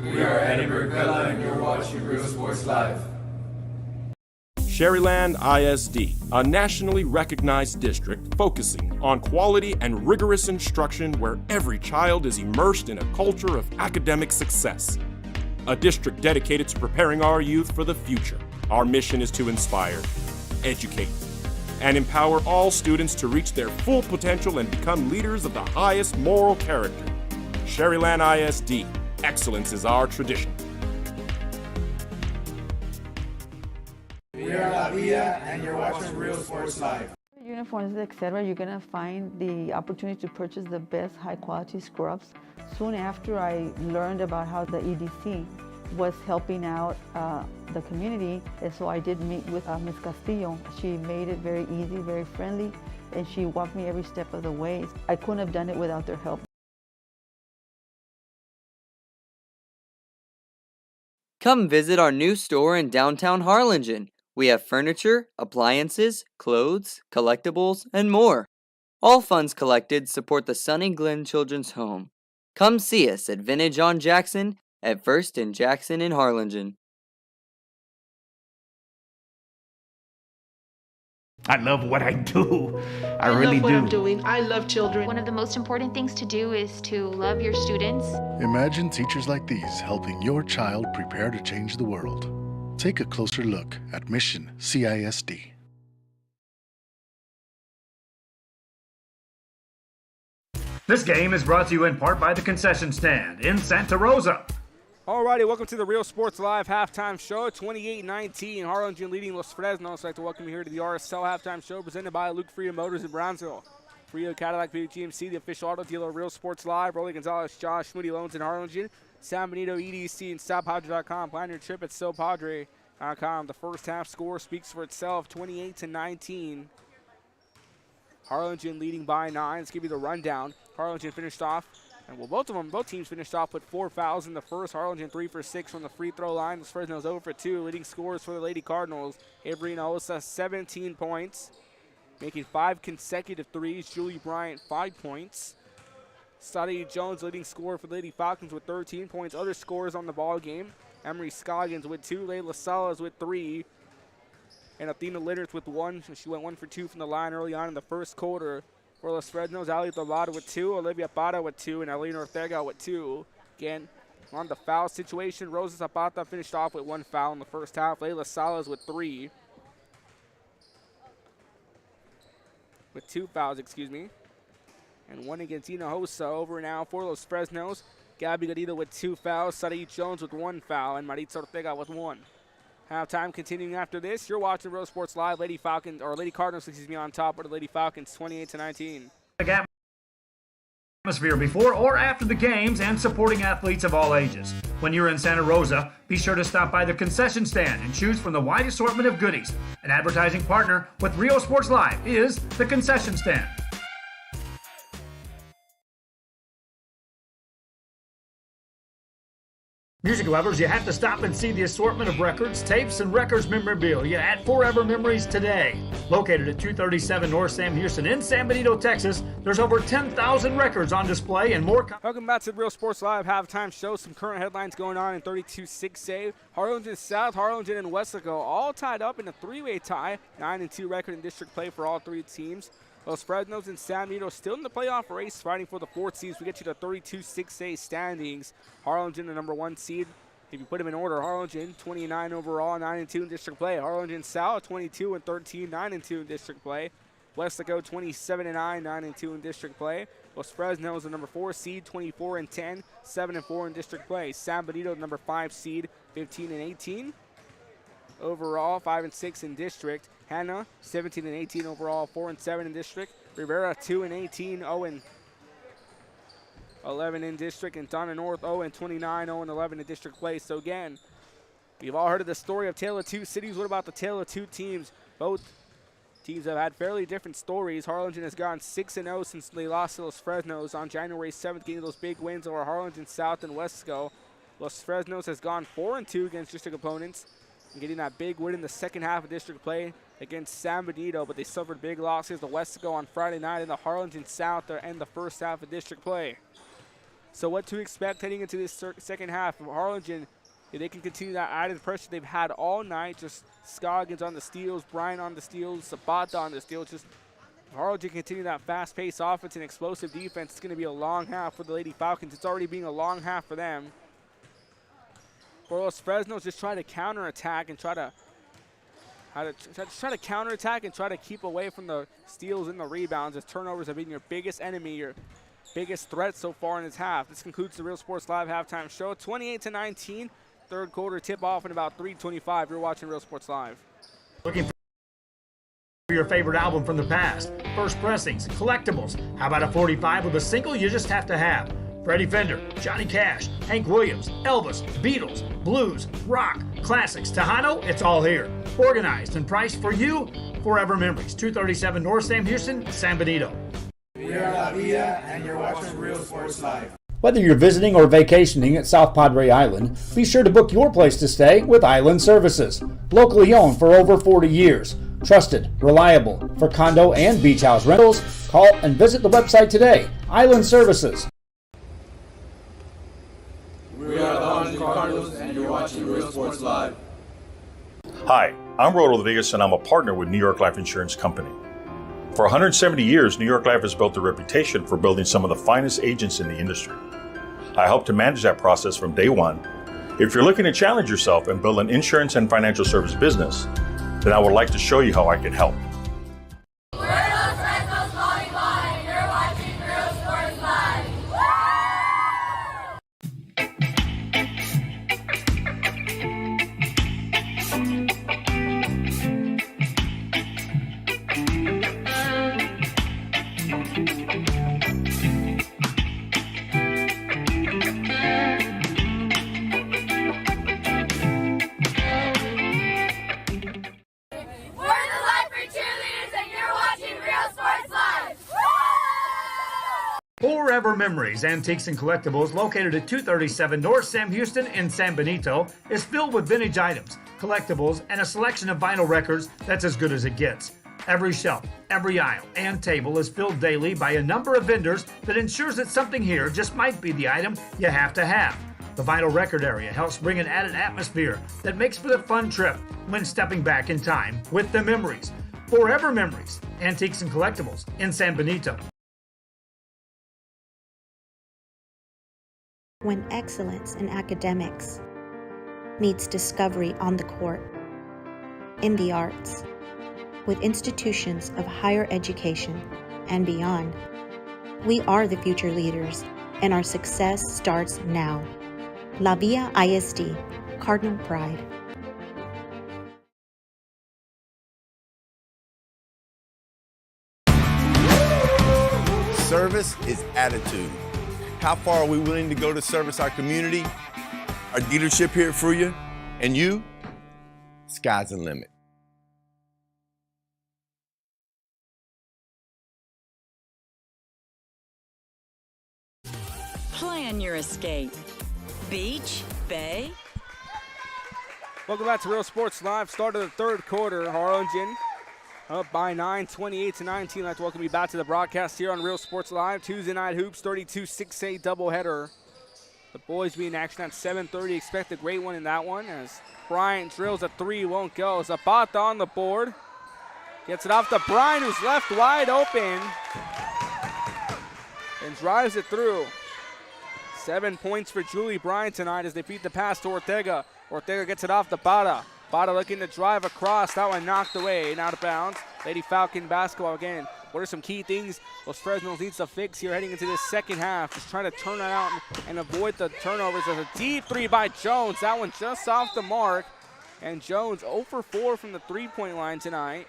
We are Edinburgh Bella and you're watching Real Sports Live. Sherryland ISD, a nationally recognized district focusing on quality and rigorous instruction where every child is immersed in a culture of academic success. A district dedicated to preparing our youth for the future. Our mission is to inspire, educate, and empower all students to reach their full potential and become leaders of the highest moral character. Sherryland ISD, excellence is our tradition. We are La Villa and you're watching Real Sports Live. Uniforms, etc., you're going to find the opportunity to purchase the best high-quality scrubs. Soon after I learned about how the EDC was helping out the community, and so I did meet with Ms. Castillo. She made it very easy, very friendly, and she walked me every step of the way. I couldn't have done it without their help. Come visit our new store in downtown Harlingen. We have furniture, appliances, clothes, collectibles, and more. All funds collected support the Sunny Glen Children's Home. Come see us at Vintage on Jackson at First and Jackson in Harlingen. I love what I do. I love really what do. I'm doing. I love children. One of the most important things to do is to love your students. Imagine teachers like these helping your child prepare to change the world. Take a closer look at Mission CISD. This game is brought to you in part by the concession stand in Santa Rosa. Alrighty, welcome to the Real Sports Live halftime show. 28-19, Harlingen leading Los Fresnos. I'd like to welcome you here to the RSL halftime show presented by Luke Frio Motors in Brownsville. Frio Cadillac Buick GMC, the official auto dealer of Real Sports Live. Rolly Gonzalez, Josh Moody Loans in Harlingen. San Benito EDC and StopPadre.com. Plan your trip at SoPadre.com. The first half score speaks for itself, 28-19. Harlingen leading by 9. Let's give you the rundown. Harlingen finished off. And well, both teams finished off with 4 fouls in the first. Harlingen 3 for 6 from the free throw line. Los Fresnos 0 for 2. Leading scorers for the Lady Cardinals. Avery Naosa, 17 points. Making 5 consecutive threes. Julie Bryant, 5 points. Sadie Jones, leading scorer for the Lady Falcons with 13 points. Other scorers on the ball game: Emery Scoggins with 2, Layla Salas with 3, and Athena Litterth with 1. She went 1 for 2 from the line early on in the first quarter. For Los Fresnos, Ali Tavada with 2, Olivia Parra with 2, and Elena Ortega with 2. Again, on the foul situation, Rosa Zapata finished off with 1 foul in the first half. Layla Salas with 3. With 2 fouls, excuse me. And 1 against Hinojosa. Over now for Los Fresnos. Gabby Garrido with 2 fouls. Sadie Jones with 1 foul. And Maritza Ortega with 1. Halftime continuing after this. You're watching Real Sports Live. Lady Cardinals, on top of the Lady Falcons, 28-19. Atmosphere before or after the games and supporting athletes of all ages. When you're in Santa Rosa, be sure to stop by the concession stand and choose from the wide assortment of goodies. An advertising partner with Real Sports Live is the concession stand. Music lovers, you have to stop and see the assortment of records, tapes, and records memorabilia at Forever Memories today. Located at 237 North Sam Houston in San Benito, Texas, there's over 10,000 records on display and more. Welcome back to the Real Sports Live halftime show. Some current headlines going on in 32-6A. Harlingen South, Harlingen, and Wesco all tied up in a 3-way tie. 9-2 record in district play for all 3 teams. Los Fresnos and San Benito still in the playoff race, fighting for the 4th seeds. We get you to 32-6A standings. Harlingen, the number 1 seed. If you put them in order, Harlingen, 29 overall, 9-2 in district play. Harlingen South, 22-13, 9-2 in district play. Wesco, 27-9, 9-2 in district play. Los Fresnos, the number 4 seed, 24-10, 7-4 in district play. San Benito, the number 5 seed, 15-18. Overall, 5-6 in district. Hannah, 17-18 overall, 4-7 in district. Rivera, 2-18, 0-11 in district. And Donna North, 0-29, 0-11 in district play. So again, we've all heard of the story of Tale of Two Cities. What about the Tale of Two teams? Both teams have had fairly different stories. Harlingen has gone 6-0 since they lost to Los Fresnos on January 7th, getting those big wins over Harlingen South and Wesco. Los Fresnos has gone 4-2 against district opponents, and getting that big win in the second half of district play against San Benito, but they suffered big losses to Wesco on Friday night in the Harlingen South to end the first half of district play. So what to expect heading into this second half from Harlingen? If they can continue that added pressure they've had all night, just Scoggins on the steals, Bryan on the steals, Zapata on the steals, just Harlingen continue that fast-paced offense and explosive defense. It's going to be a long half for the Lady Falcons. It's already being a long half for them. For Los Fresnos, just try to counterattack and try to counterattack and try to keep away from the steals and the rebounds, as turnovers have been your biggest enemy, your biggest threat so far in this half. This concludes the Real Sports Live halftime show. 28-19, third quarter tip-off in about 3:25. You're watching Real Sports Live. Looking for your favorite album from the past, first pressings, collectibles. How about a 45 with a single you just have to have? Freddie Fender, Johnny Cash, Hank Williams, Elvis, Beatles, blues, rock, classics, Tejano, it's all here. Organized and priced for you, Forever Memories, 237 North Sam Houston, San Benito. We are La Villa, and you're watching Real Sports Live. Whether you're visiting or vacationing at South Padre Island, be sure to book your place to stay with Island Services. Locally owned for over 40 years. Trusted, reliable for condo and beach house rentals. Call and visit the website today. Island Services. We are the Harlingen Cardinals, and you're watching Real Sports Live. Hi, I'm Rodo Rodriguez, and I'm a partner with New York Life Insurance Company. For 170 years, New York Life has built a reputation for building some of the finest agents in the industry. I help to manage that process from day one. If you're looking to challenge yourself and build an insurance and financial service business, then I would like to show you how I can help. We're Los Fresnos Volleyball, and you're watching Real Sports Live. Forever Memories, Antiques and Collectibles, located at 237 North Sam Houston in San Benito, is filled with vintage items, collectibles, and a selection of vinyl records that's as good as it gets. Every shelf, every aisle, and table is filled daily by a number of vendors that ensures that something here just might be the item you have to have. The vinyl record area helps bring an added atmosphere that makes for the fun trip when stepping back in time with the memories. Forever Memories, Antiques and Collectibles in San Benito. When excellence in academics meets discovery on the court, in the arts, with institutions of higher education and beyond, we are the future leaders, and our success starts now. La Villa ISD, Cardinal Pride. Service is attitude. How far are we willing to go to service our community, our dealership here at Fruya, and you? Sky's the limit. Plan your escape. Beach, bay. Welcome back to Real Sports Live. Start of the third quarter. Harlingen up by 9, 28-19. I'd like to welcome you back to the broadcast here on Real Sports Live. Tuesday Night Hoops, 32-6A doubleheader. The boys be in action at 7:30. Expect a great one in that one as Bryant drills a three, won't go. Zapata on the board. Gets it off to Bryant, who's left wide open. And drives it through. 7 points for Julie Bryant tonight as they feed the pass to Ortega. Ortega gets it off to Bada. Bada looking to drive across. That one knocked away and out of bounds. Lady Falcon basketball again. What are some key things Los Fresnos needs to fix here heading into this second half? Just trying to turn it out and avoid the turnovers. There's a deep three by Jones. That one just off the mark. And Jones 0 for 4 from the three-point line tonight.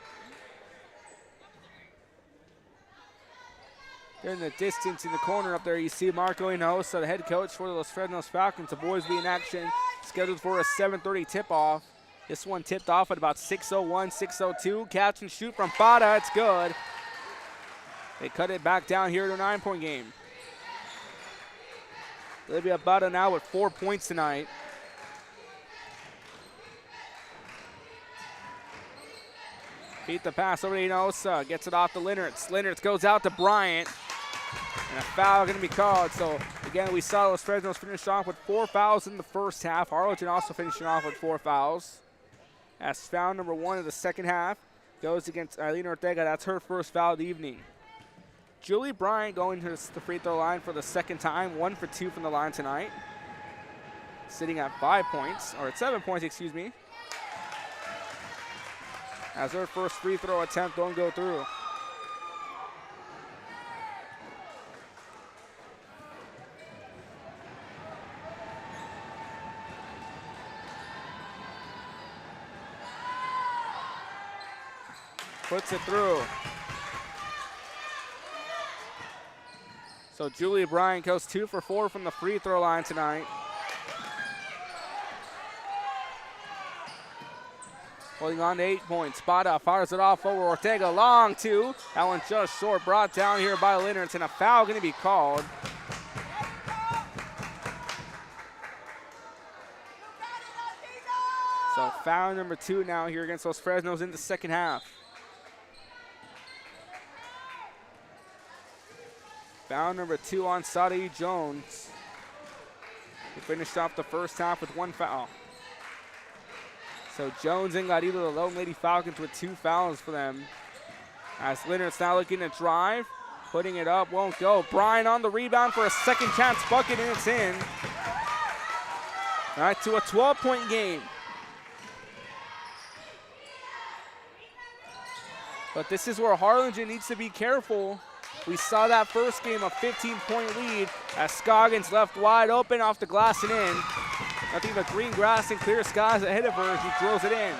There in the distance in the corner up there, you see Marco Hinojosa, the head coach for the Los Fresnos Falcons. The boys be in action, scheduled for a 7:30 tip-off. This one tipped off at about 6:01, 6:02. Catch and shoot from Bada, it's good. They cut it back down here to a 9-point game. Olivia Bada now with 4 points tonight. Beat the pass over to Hinojosa, gets it off to Linnertz. Linnertz goes out to Bryant. And a foul going to be called. So, again, we saw Los Fresnos finish off with 4 fouls in the first half. Harlingen also finishing off with 4 fouls. That's foul number 1 of the second half. Goes against Eileen Ortega. That's her first foul of the evening. Julie Bryant going to the free throw line for the second time. 1 for 2 from the line tonight. Sitting at 5 points, or at 7 points, excuse me. As her first free throw attempt don't go through. Puts it through. So Julia Bryant goes 2 for 4 from the free throw line tonight. Holding on to 8 points. Bada fires it off over Ortega. Long two. That one just short. Brought down here by Linnertz, and a foul going to be called. So foul number 2 now here against Los Fresnos in the second half. Foul number 2 on Sadie Jones. He finished off the first half with 1 foul. So Jones and Garrido, the Lone Lady Falcons, with 2 fouls for them. As Linnertz now looking to drive, putting it up, won't go. Bryant on the rebound for a second chance bucket, and it's in. All right, to a 12-point game. But this is where Harlingen needs to be careful. We saw that first game, a 15-point lead, as Scoggins left wide open off the glass and in. Nothing but green grass and clear skies ahead of her as he drills it in.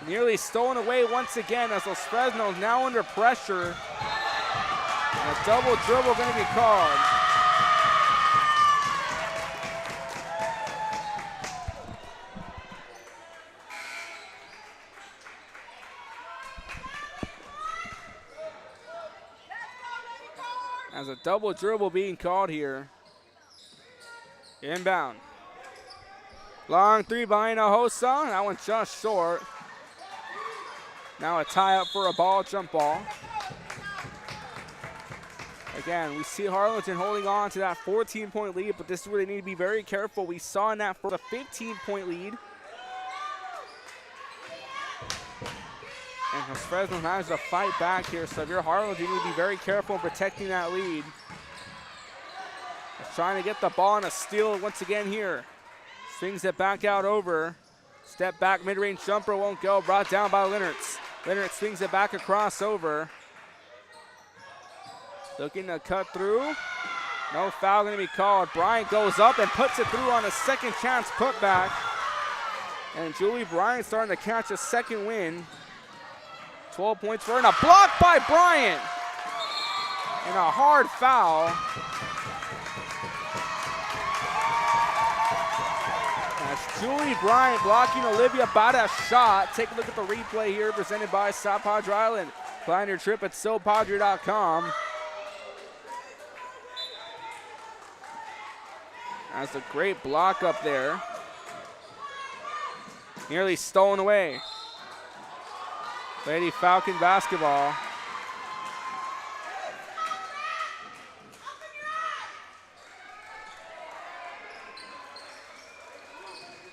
Nearly stolen away once again as Los Fresnos now under pressure. And a double dribble going to be called. As a double dribble being called here. Inbound. Long three by Hinojosa. That one's just short. Now a tie up for a ball, jump ball. Again, we see Harlingen holding on to that 14-point lead, but this is where they need to be very careful. We saw in that for the 15-point lead. And Fresno managed to fight back here, so if you're Harlingen, you need to be very careful in protecting that lead. Just trying to get the ball on a steal once again here. Swings it back out over. Step back, mid-range jumper won't go. Brought down by Lennertz. Lennertz swings it back across over. Looking to cut through. No foul going to be called. Bryant goes up and puts it through on a second chance putback. And Julie Bryant starting to catch a second win. 12 points for her, and a block by Bryant. And a hard foul. That's Julie Bryant blocking Olivia Bada's shot. Take a look at the replay here presented by South Padre Island. Plan your trip at SoPadre.com. That's a great block up there. Nearly stolen away. Lady Falcon basketball.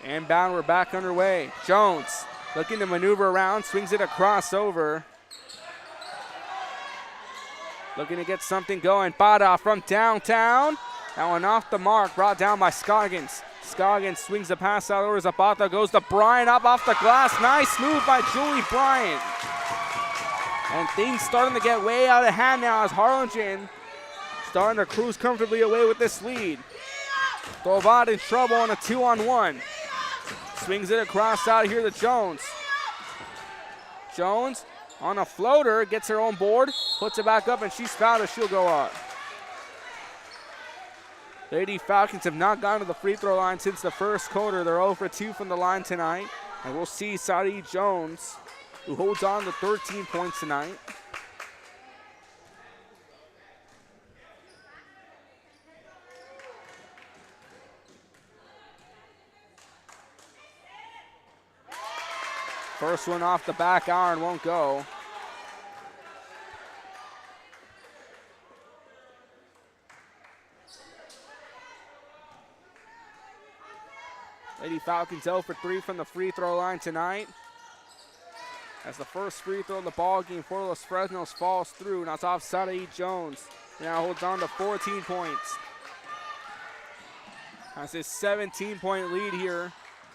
Inbound, we're back underway. Jones looking to maneuver around, swings it across over. Looking to get something going. Bada from downtown. That one off the mark, brought down by Scoggins. Scoggins swings the pass out over Zapata, goes to Bryant up off the glass. Nice move by Julie Bryant. And things starting to get way out of hand now as Harlingen starting to cruise comfortably away with this lead. Tovad in trouble on a 2-on-1. Swings it across out here to Jones. Jones on a floater, gets her own board, puts it back up, and she's fouled as she'll go out. Lady Falcons have not gone to the free throw line since the first quarter. They're 0 for 2 from the line tonight. And we'll see Sadie Jones, who holds on to 13 points tonight. First one off the back iron won't go. Lady Falcons 0 for 3 from the free throw line tonight. As the first free throw of the ball game for Los Fresnos falls through. Now it's off Sadie Jones. Now holds on to 14 points. That's his 17-point lead here.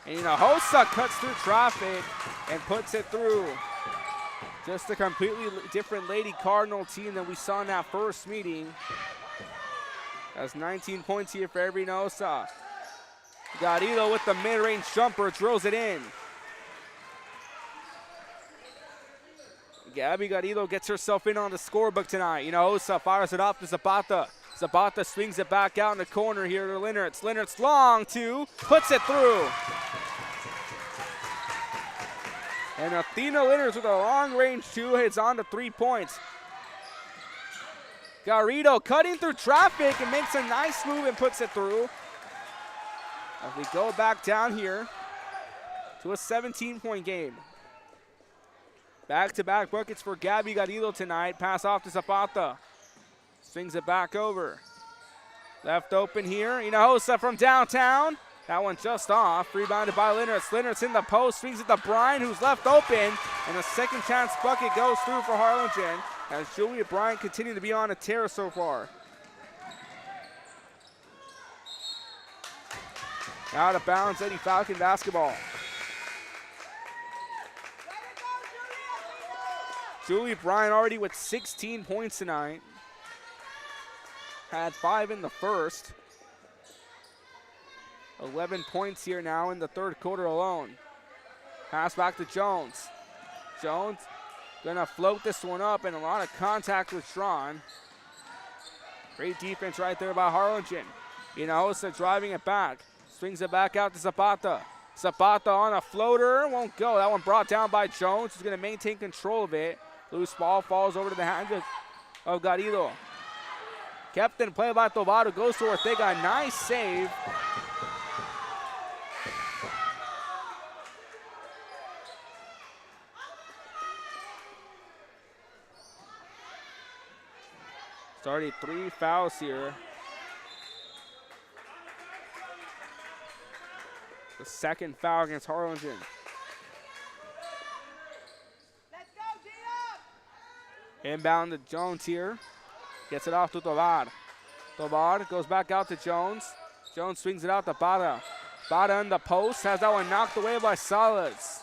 And Hinojosa cuts through traffic and puts it through. Just a completely different Lady Cardinal team than we saw in that first meeting. That's 19 points here for Hinojosa. Garrido with the mid-range jumper, drills it in. Gabby Garrido gets herself in on the scorebook tonight. Hinojosa fires it off to Zapata. Zapata swings it back out in the corner here to Lennertz. Lennertz long two, puts it through. And Athena Lennertz with a long range two hits on to 3 points. Garrido cutting through traffic and makes a nice move and puts it through. As we go back down here to a 17-point game. Back-to-back buckets for Gabby Garrido tonight. Pass off to Zapata. Swings it back over. Left open here. Hinojosa from downtown. That one just off. Rebounded by Lennertz. Lennertz in the post. Swings it to Bryant, who's left open. And a second chance bucket goes through for Harlingen. As Julia Bryant continuing to be on a tear so far. Out of bounds, Lady Falcon basketball. Julie Bryant already with 16 points tonight. Had 5 in the first. 11 points here now in the third quarter alone. Pass back to Jones. Jones gonna float this one up, and a lot of contact with Strawn. Great defense right there by Harlingen. Hinojosa driving it back. Swings it back out to Zapata. Zapata on a floater, won't go. That one brought down by Jones, who's gonna maintain control of it. Loose ball falls over to the hands of Garrido. Kept in play by Tovar, goes to Ortega, nice save. Started 3 fouls here. The second foul against Harlingen. Inbound to Jones here. Gets it off to Tovar. Tovar goes back out to Jones. Jones swings it out to Bada. Bada in the post. Has that one knocked away by Salas.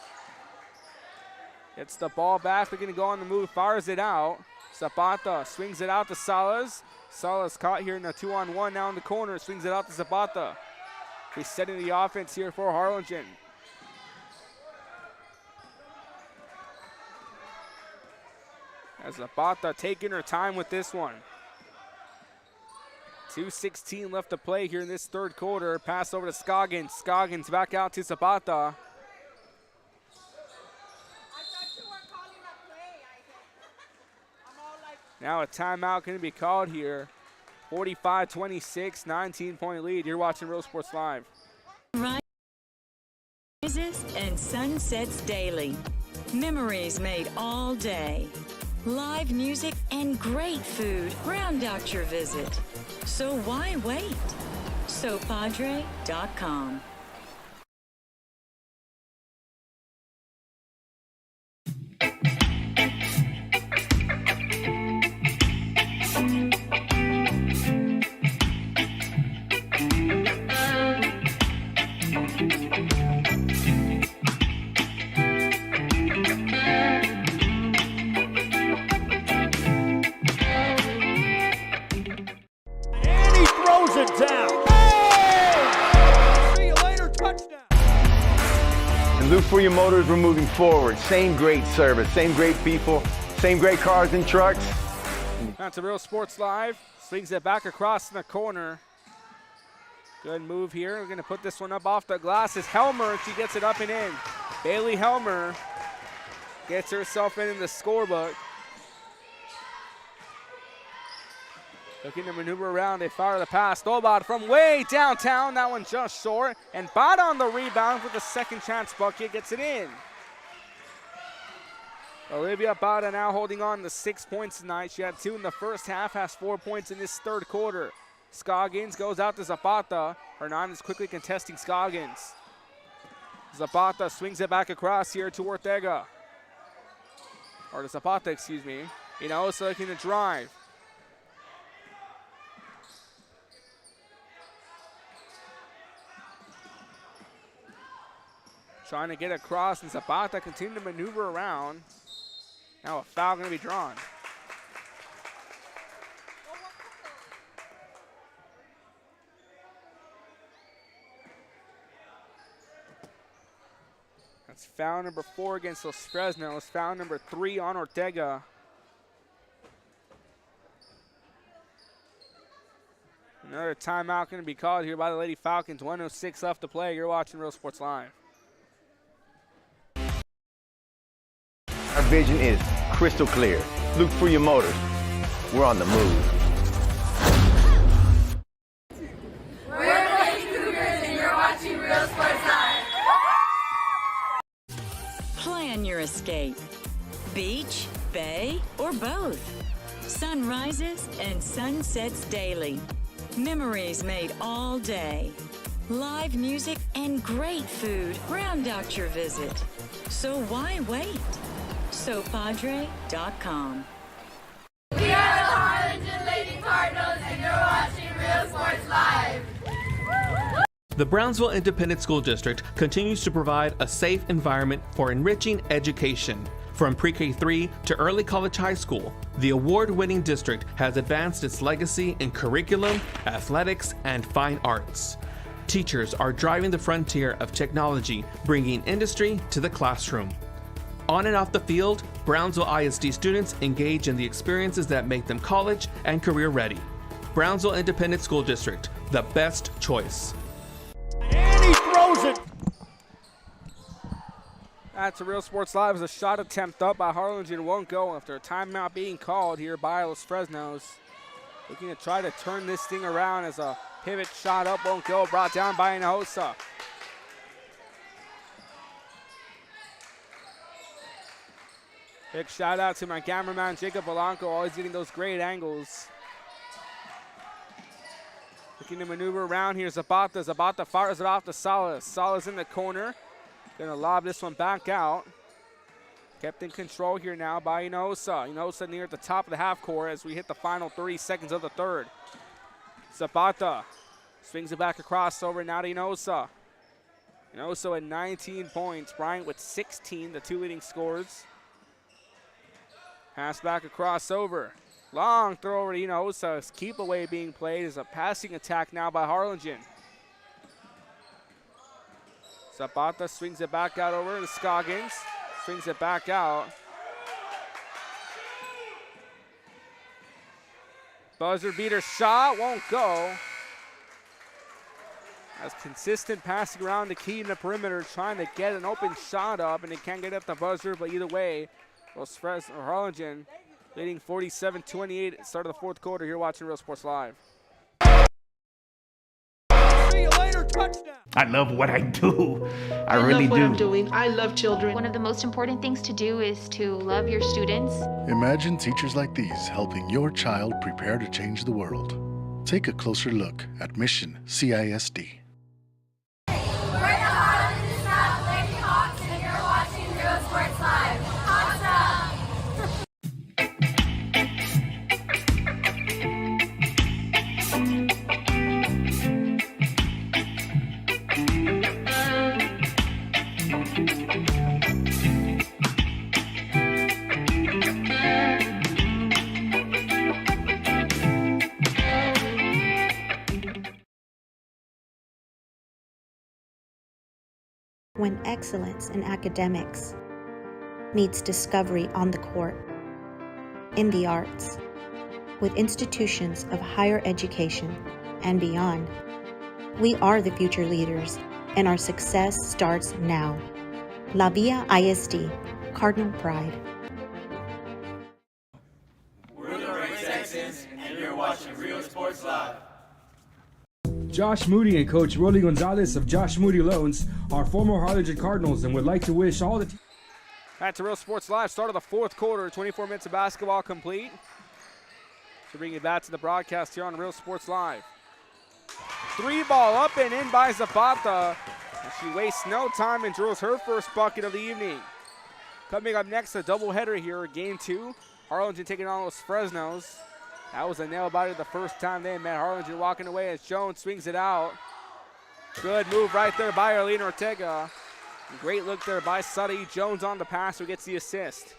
Gets the ball back. They're going to go on the move. Fires it out. Zapata swings it out to Salas. Salas caught here in a 2-on-1 now in the corner. Swings it out to Zapata. Resetting the offense here for Harlingen. As Zapata taking her time with this one. 2:16 left to play here in this third quarter. Pass over to Scoggins. Scoggins back out to Zapata. Now a timeout going to be called here. 45-26, 19-point lead. You're watching Real Sports Live. Rises and sunsets daily. Memories made all day. Live music and great food round out your visit. So why wait? SoPadre.com. Look for your motors. We're moving forward. Same great service, same great people, same great cars and trucks. That's a Real Sports Live. Swings it back across in the corner. Good move here. We're going to put this one up off the glass. It's Helmer. She gets it up and in. Bailey Helmer gets herself in the scorebook. Looking to maneuver around. They fire the pass. Stolbad from way downtown. That one just short. And Bada on the rebound with the second chance bucket. Gets it in. Olivia Bada now holding on to 6 points tonight. She had 2 in the first half. Has 4 points in this third quarter. Scoggins goes out to Zapata. Hernandez quickly contesting Scoggins. Zapata swings it back across here to Ortega. Or to Zapata, excuse me. Hinojosa looking to drive. Trying to get across, and Zapata continuing to maneuver around. Now a foul going to be drawn. That's foul number 4 against Los Fresnos. Foul number 3 on Ortega. Another timeout going to be called here by the Lady Falcons. 1:06 left to play. You're watching Real Sports Live. Our vision is crystal clear. Look for your motors. We're on the move. We're the Lady Cougars, and you're watching Real Sports Live. Plan your escape. Beach, bay, or both. Sunrises and sunsets daily. Memories made all day. Live music and great food round out your visit. So why wait? SoPadre.com. We are the Harlingen Lady Cardinals, and you're watching Real Sports Live. The Brownsville Independent School District continues to provide a safe environment for enriching education. From pre-K3 to early college high school, the award-winning district has advanced its legacy in curriculum, athletics, and fine arts. Teachers are driving the frontier of technology, bringing industry to the classroom. On and off the field, Brownsville ISD students engage in the experiences that make them college and career ready. Brownsville Independent School District, the best choice. And he throws it. That's a Real Sports Live. As a shot attempt up by Harlingen won't go after a timeout being called here by Los Fresnos. Looking to try to turn this thing around as a pivot shot up won't go. Brought down by Hinojosa. Big shout out to my cameraman, Jacob Polanco, always getting those great angles. Looking to maneuver around here. Zapata fires it off to Salas. Salas in the corner. Gonna lob this one back out. Kept in control here now by Hinojosa. Hinojosa near the top of the half court as we hit the final 30 seconds of the third. Zapata swings it back across over now to Hinojosa. Hinojosa at 19 points. Bryant with 16, the two leading scorers. Pass back across over. Long throw over to Hinojosa. Keep away being played is a passing attack now by Harlingen. Zapata swings it back out over to Scoggins. Swings it back out. Buzzer beater shot won't go. As consistent passing around the key in the perimeter, trying to get an open shot up, and it can't get up the buzzer, but either way, Harlingen leading 47-28 at the start of the fourth quarter here watching Real Sports Live. See you later, touchdown. I love what I do. I really love what do. I'm doing. I love children. One of the most important things to do is to love your students. Imagine teachers like these helping your child prepare to change the world. Take a closer look at Mission CISD. We're the Harlingen South Lady Hawks, and you're watching Real Sports Live. Hawks up! When excellence in academics meets discovery on the court, in the arts, with institutions of higher education and beyond, we are the future leaders, and our success starts now. La Villa ISD, Cardinal Pride. We're the Red Texans, and you're watching Real Sports Live. Josh Moody and Coach Rolly Gonzalez of Josh Moody Loans are former Harlingen Cardinals and would like to wish all the Back to Real Sports Live, start of the fourth quarter, 24 minutes of basketball complete. So bring you back to the broadcast here on Real Sports Live. Three ball up and in by Zapata. And she wastes no time and drills her first bucket of the evening. Coming up next, a doubleheader here, game two. Harlingen taking on Los Fresnos. That was a nail-biter the first time they met. Harlingen walking away as Jones swings it out. Good move right there by Arlene Ortega. Great look there by Suddy. Jones on the pass who gets the assist.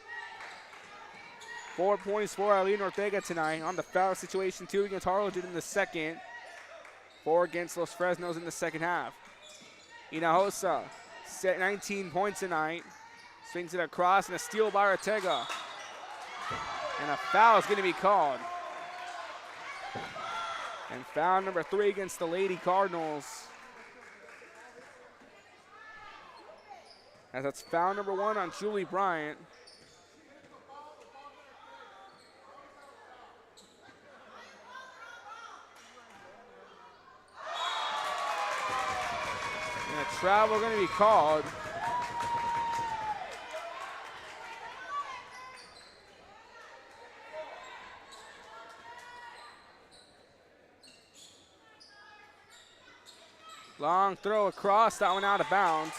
4 points for Arlene Ortega tonight on the foul situation. 2 against Harlingen in the second. 4 against Los Fresnos in the second half. Hinojosa set 19 points tonight. Swings it across and a steal by Ortega. And a foul is going to be called. And foul number 3 against the Lady Cardinals. As that's foul number 1 on Julie Bryant. And a travel going to be called. Long throw across, that one out of bounds.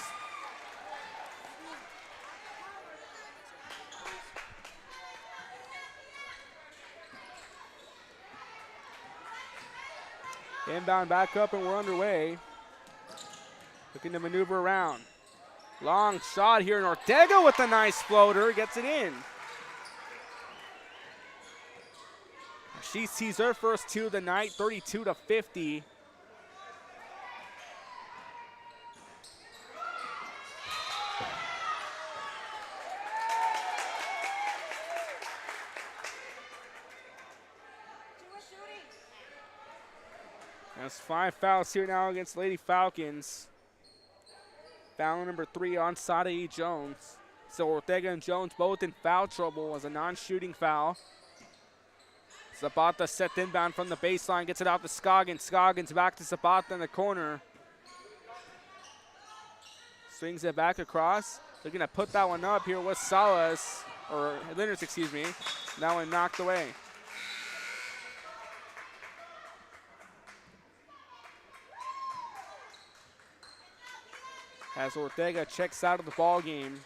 Inbound back up and we're underway. Looking to maneuver around. Long shot here and Ortega with a nice floater, gets it in. She sees her first 2 of the night, 32-50. That's 5 fouls here now against Lady Falcons. Foul number 3 on Sadae Jones. So Ortega and Jones both in foul trouble as a non-shooting foul. Zapata set inbound from the baseline, gets it out to Scoggins. Scoggins back to Zapata in the corner. Swings it back across. Looking to put that one up here with Salas, or Linders, excuse me. That one knocked away. as Ortega checks out of the ball game.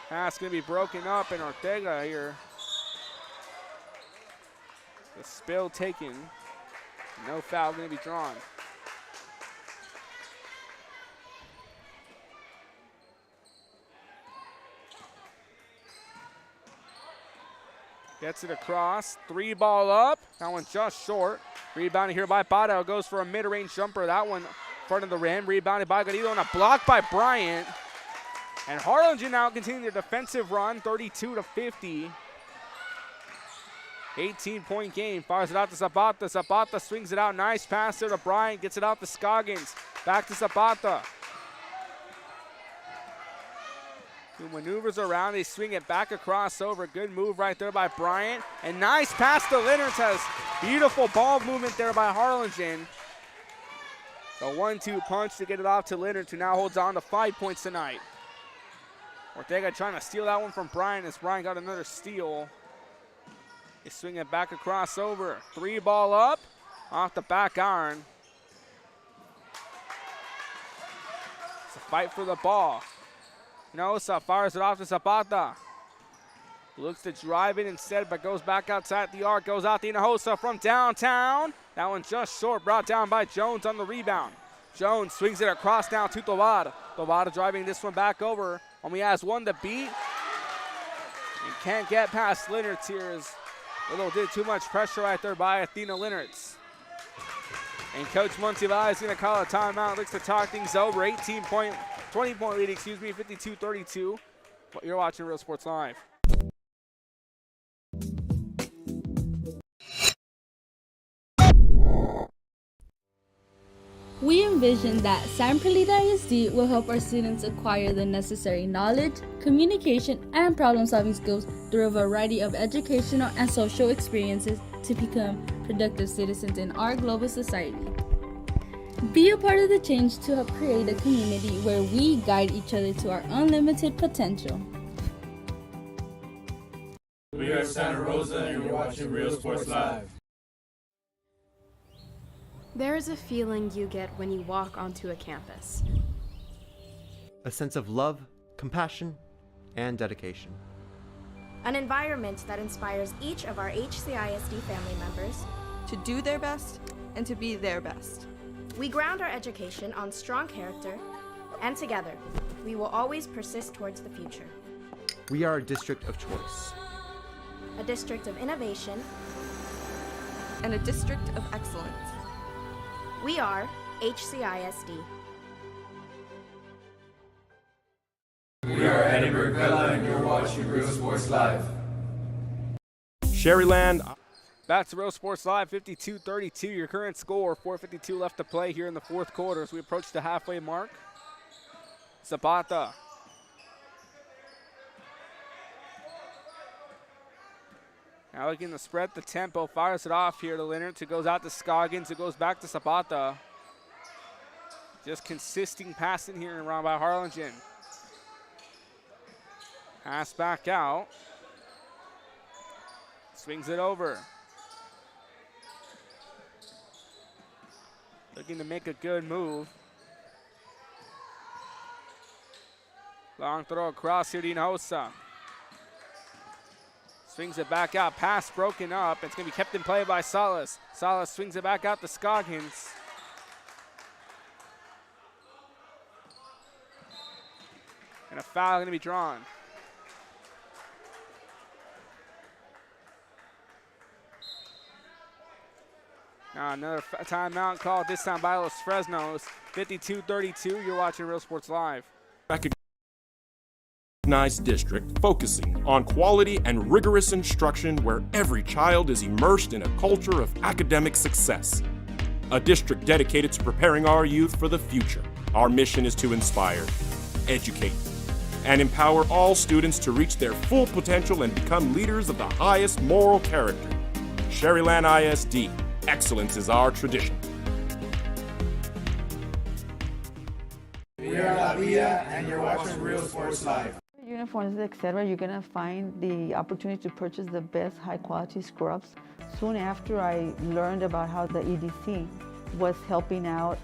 Pass going to be broken up, and Ortega here. The spill taken. No foul going to be drawn. Gets it across. 3-ball up. That one just short. Rebounded here by Bado. Goes for a mid-range jumper. That one in front of the rim. Rebounded by Garrido and a block by Bryant. And Harlingen now continuing their defensive run, 32-50. 18-point game. Fires it out to Zapata. Zapata swings it out. Nice pass there to Bryant. Gets it out to Scoggins. Back to Zapata. Who maneuvers around. They swing it back across over. Good move right there by Bryant. And nice pass to Leonard. Has beautiful ball movement there by Harlingen. A 1-2 punch to get it off to Leonard, who now holds on to 5 points tonight. Ortega trying to steal that one from Bryant as Bryant got another steal. They swing it back across over. 3-ball up off the back iron. It's a fight for the ball. Hinojosa fires it off to Zapata. Looks to drive it instead, but goes back outside the arc. Goes out to Hinojosa from downtown. That one just short, brought down by Jones on the rebound. Jones swings it across now to Tovar. Tovar driving this one back over. Only has one to beat. And can't get past Leonard's here. As Little did too much pressure right there by Athena Leonard's. And Coach Monsivais is going to call a timeout. Looks to talk things over. 20-point lead, 52-32. You're watching Real Sports Live. We envision that San Perlita ISD will help our students acquire the necessary knowledge, communication, and problem-solving skills through a variety of educational and social experiences to become productive citizens in our global society. Be a part of the change to help create a community where we guide each other to our unlimited potential. We are Santa Rosa, and you're watching Real Sports Live. There is a feeling you get when you walk onto a campus. A sense of love, compassion, and dedication. An environment that inspires each of our HCISD family members to do their best and to be their best. We ground our education on strong character, and together, we will always persist towards the future. We are a district of choice. A district of innovation. And a district of excellence. We are HCISD. We are Edinburgh Villa, and you're watching Real Sports Live. Sherryland. Back to Real Sports Live, 52-32. Your current score, 4:52 left to play here in the fourth quarter as we approach the halfway mark. Zapata. Now looking to spread the tempo, fires it off here to Leonard, who goes out to Scoggins, who goes back to Zapata. Just consistent passing here around by Harlingen. Pass back out. Swings it over. Looking to make a good move. Long throw across here to Hinojosa. Swings it back out. Pass broken up. It's going to be kept in play by Salas. Salas swings it back out to Scoggins. And a foul going to be drawn. Now another timeout called, this time by Los Fresnos. 52-32. You're watching Real Sports Live. Recognized district focusing on quality and rigorous instruction where every child is immersed in a culture of academic success. A district dedicated to preparing our youth for the future. Our mission is to inspire, educate, and empower all students to reach their full potential and become leaders of the highest moral character. Sherryland ISD, excellence is our tradition. We are La Villa, and you're watching Real Sports Live. Uniforms, etc., you're going to find the opportunity to purchase the best high-quality scrubs. Soon after I learned about how the EDC was helping out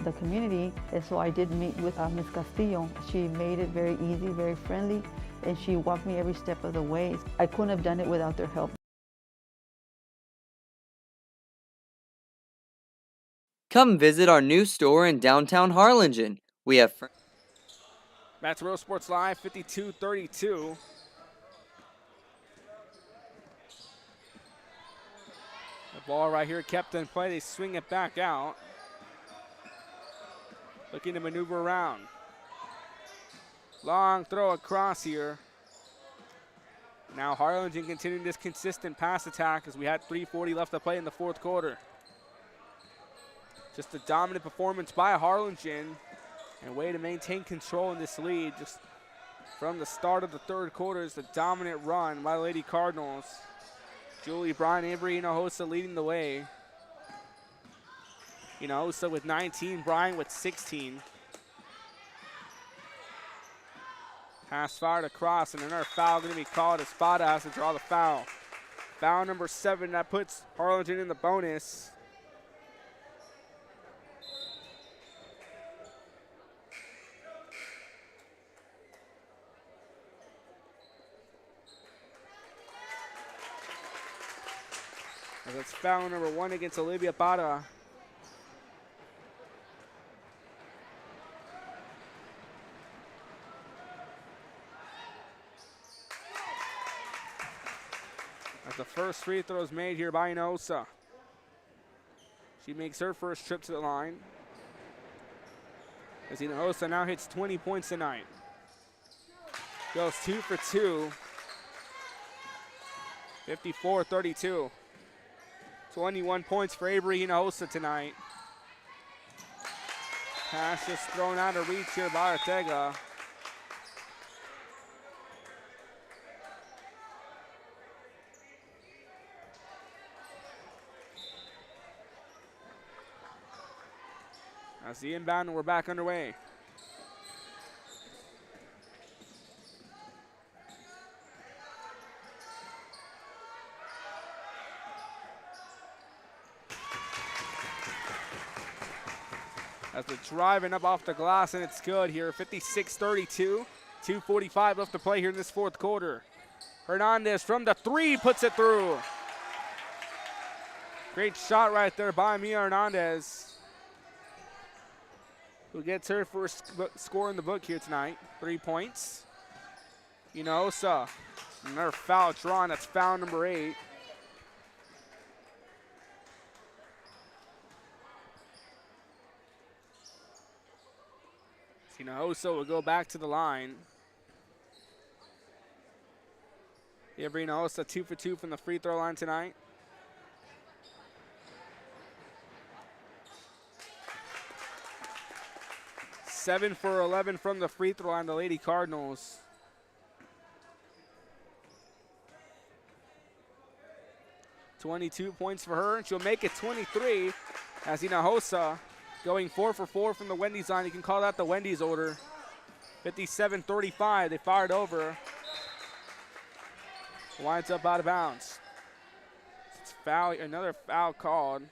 the community. And so I did meet with Ms. Castillo. She made it very easy, very friendly, and she walked me every step of the way. I couldn't have done it without their help. Come visit our new store in downtown Harlingen. We have Back to Real Sports Live, 52-32. The ball right here kept in play. They swing it back out. Looking to maneuver around. Long throw across here. Now Harlingen continuing this consistent pass attack as we had 3:40 left to play in the fourth quarter. Just a dominant performance by Harlingen and a way to maintain control in this lead. Just from the start of the third quarter is the dominant run by the Lady Cardinals. Julie Bryan, Avery Hinojosa leading the way. Hinojosa with 19, Bryan with 16. Pass fired across, and another foul going to be called as Spada has to draw the foul. Foul number 7, that puts Harlingen in the bonus. That's foul number 1 against Olivia Bada. As the first free throw is made here by Hinojosa. She makes her first trip to the line. As Hinojosa now hits 20 points tonight. Goes 2 for 2. 54-32. 21 points for Avery Hinojosa tonight. Pass just thrown out of reach here by Ortega. As the inbound, and we're back underway. As they're driving up off the glass, and it's good here. 56-32. 2:45 left to play here in this fourth quarter. Hernandez from the 3 puts it through. Great shot right there by Mia Hernandez, who gets her first score in the book here tonight. 3 points. Hinojosa, another foul drawn. That's foul number 8. Hinojosa will go back to the line. Avery Hinojosa 2 for 2 from the free throw line tonight. Seven for 11 from the free throw line, the Lady Cardinals. $22 points for her, and she'll make it 23 as Hinojosa going 4 for 4 from the Wendy's line. You can call that the Wendy's order. 57-35, they fired over. Winds up out of bounds. It's foul, another foul called.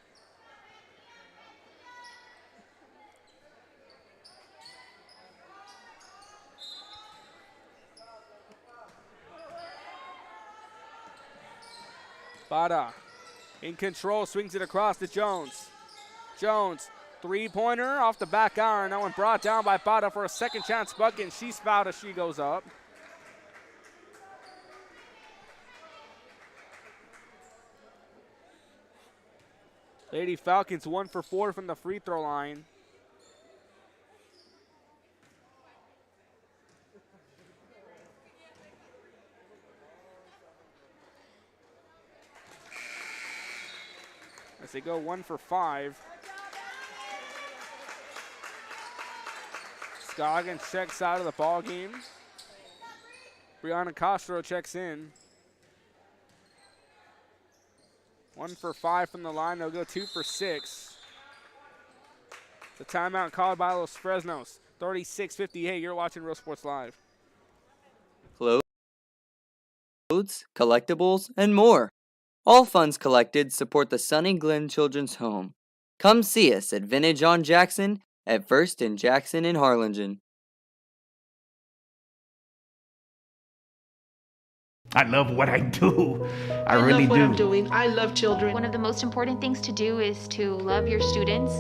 Bada in control, swings it across to Jones. Jones, three-pointer off the back iron. That one brought down by Bada for a second chance bucket, and she's fouled as she goes up. Lady Falcons 1 for 4 from the free throw line. As they go 1 for 5. Scoggin checks out of the ball game. Brianna Castro checks in. 1 for 5 from the line. They'll go 2 for 6. The timeout called by Los Fresnos. 36-58. You're watching Real Sports Live. Clothes, collectibles, and more. All funds collected support the Sunny Glen Children's Home. Come see us at Vintage on Jackson at First and Jackson in Harlingen. I love what I do. I love really what do. I'm doing. I love children. One of the most important things to do is to love your students.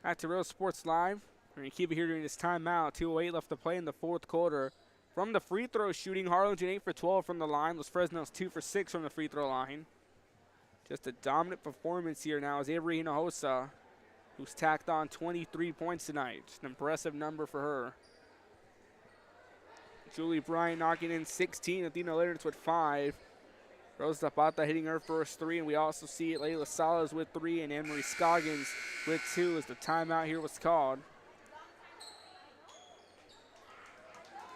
Back to Real Sports Live. We're going to keep it here during this timeout. 2:08 left to play in the fourth quarter. From the free throw shooting, Harlingen 8 for 12 from the line. Los Fresnos 2 for 6 from the free throw line. Just a dominant performance here now as Avery Hinojosa, who's tacked on 23 points tonight. Just an impressive number for her. Julie Bryant knocking in 16. Athena Leonards with 5. Rose Zapata hitting her first 3. And we also see Layla Salas with 3 and Anne-Marie Scoggins with 2 as the timeout here was called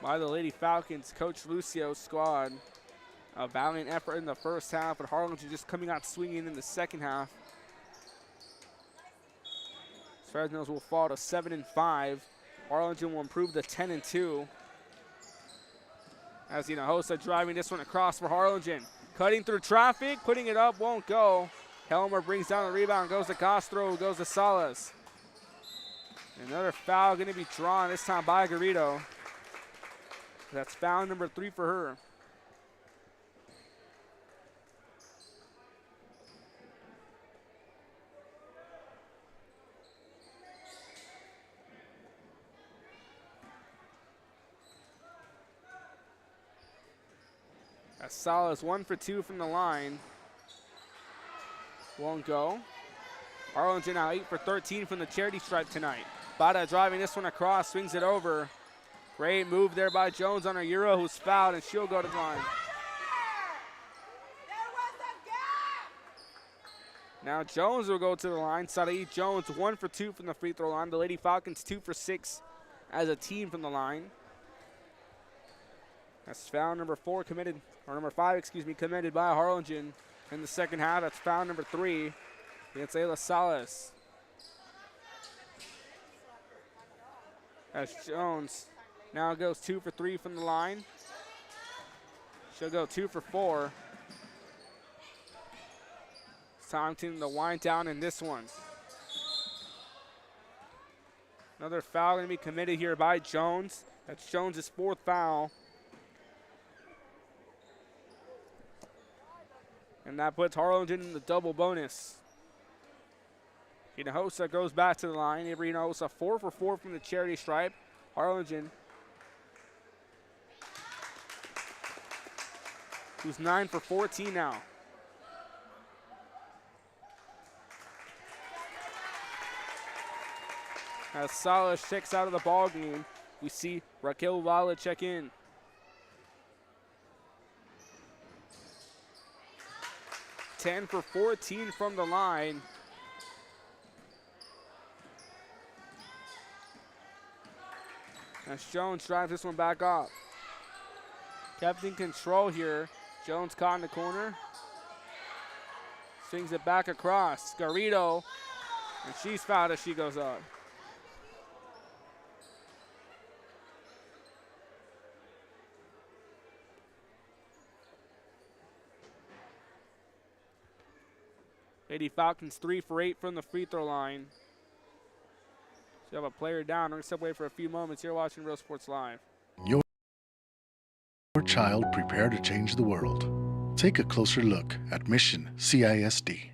by the Lady Falcons. Coach Lucio's squad. A valiant effort in the first half, but Harlingen just coming out swinging in the second half. Fresnos will fall to 7-5. Harlingen will improve to 10-2. As Hinojosa driving this one across for Harlingen. Cutting through traffic, putting it up, won't go. Helmer brings down the rebound, goes to Castro, goes to Salas. Another foul going to be drawn, this time by Garrido. That's foul number 3 for her. Salas 1 for 2 from the line. Won't go. Harlingen now 8 for 13 from the charity stripe tonight. Bada driving this one across, swings it over. Great move there by Jones on her Euro, who's fouled, and she'll go to the line. Now Jones will go to the line. Sadie Jones 1 for 2 from the free throw line. The Lady Falcons 2 for 6 as a team from the line. That's foul number 4 committed, or number 5, excuse me, committed by Harlingen in the second half. That's foul number 3 against Ayla Salas. As Jones now goes 2 for 3 from the line. She'll go 2 for 4. It's time to wind down in this one. Another foul going to be committed here by Jones. That's Jones' 4th foul. And that puts Harlingen in the double bonus. Hinojosa goes back to the line. Avery Hinojosa 4 for 4 from the charity stripe. Harlingen, who's 9 for 14 now. As Salas checks out of the ball game, we see Raquel Vala check in. $10 for 14 from the line. As Jones drives this one back up. Kept in control here. Jones caught in the corner. Swings it back across. Garrido. And she's fouled as she goes up. Lady Falcons 3 for 8 from the free throw line. So have a player down. We're going to step away for a few moments here watching Real Sports Live. Your child prepare to change the world. Take a closer look at Mission CISD.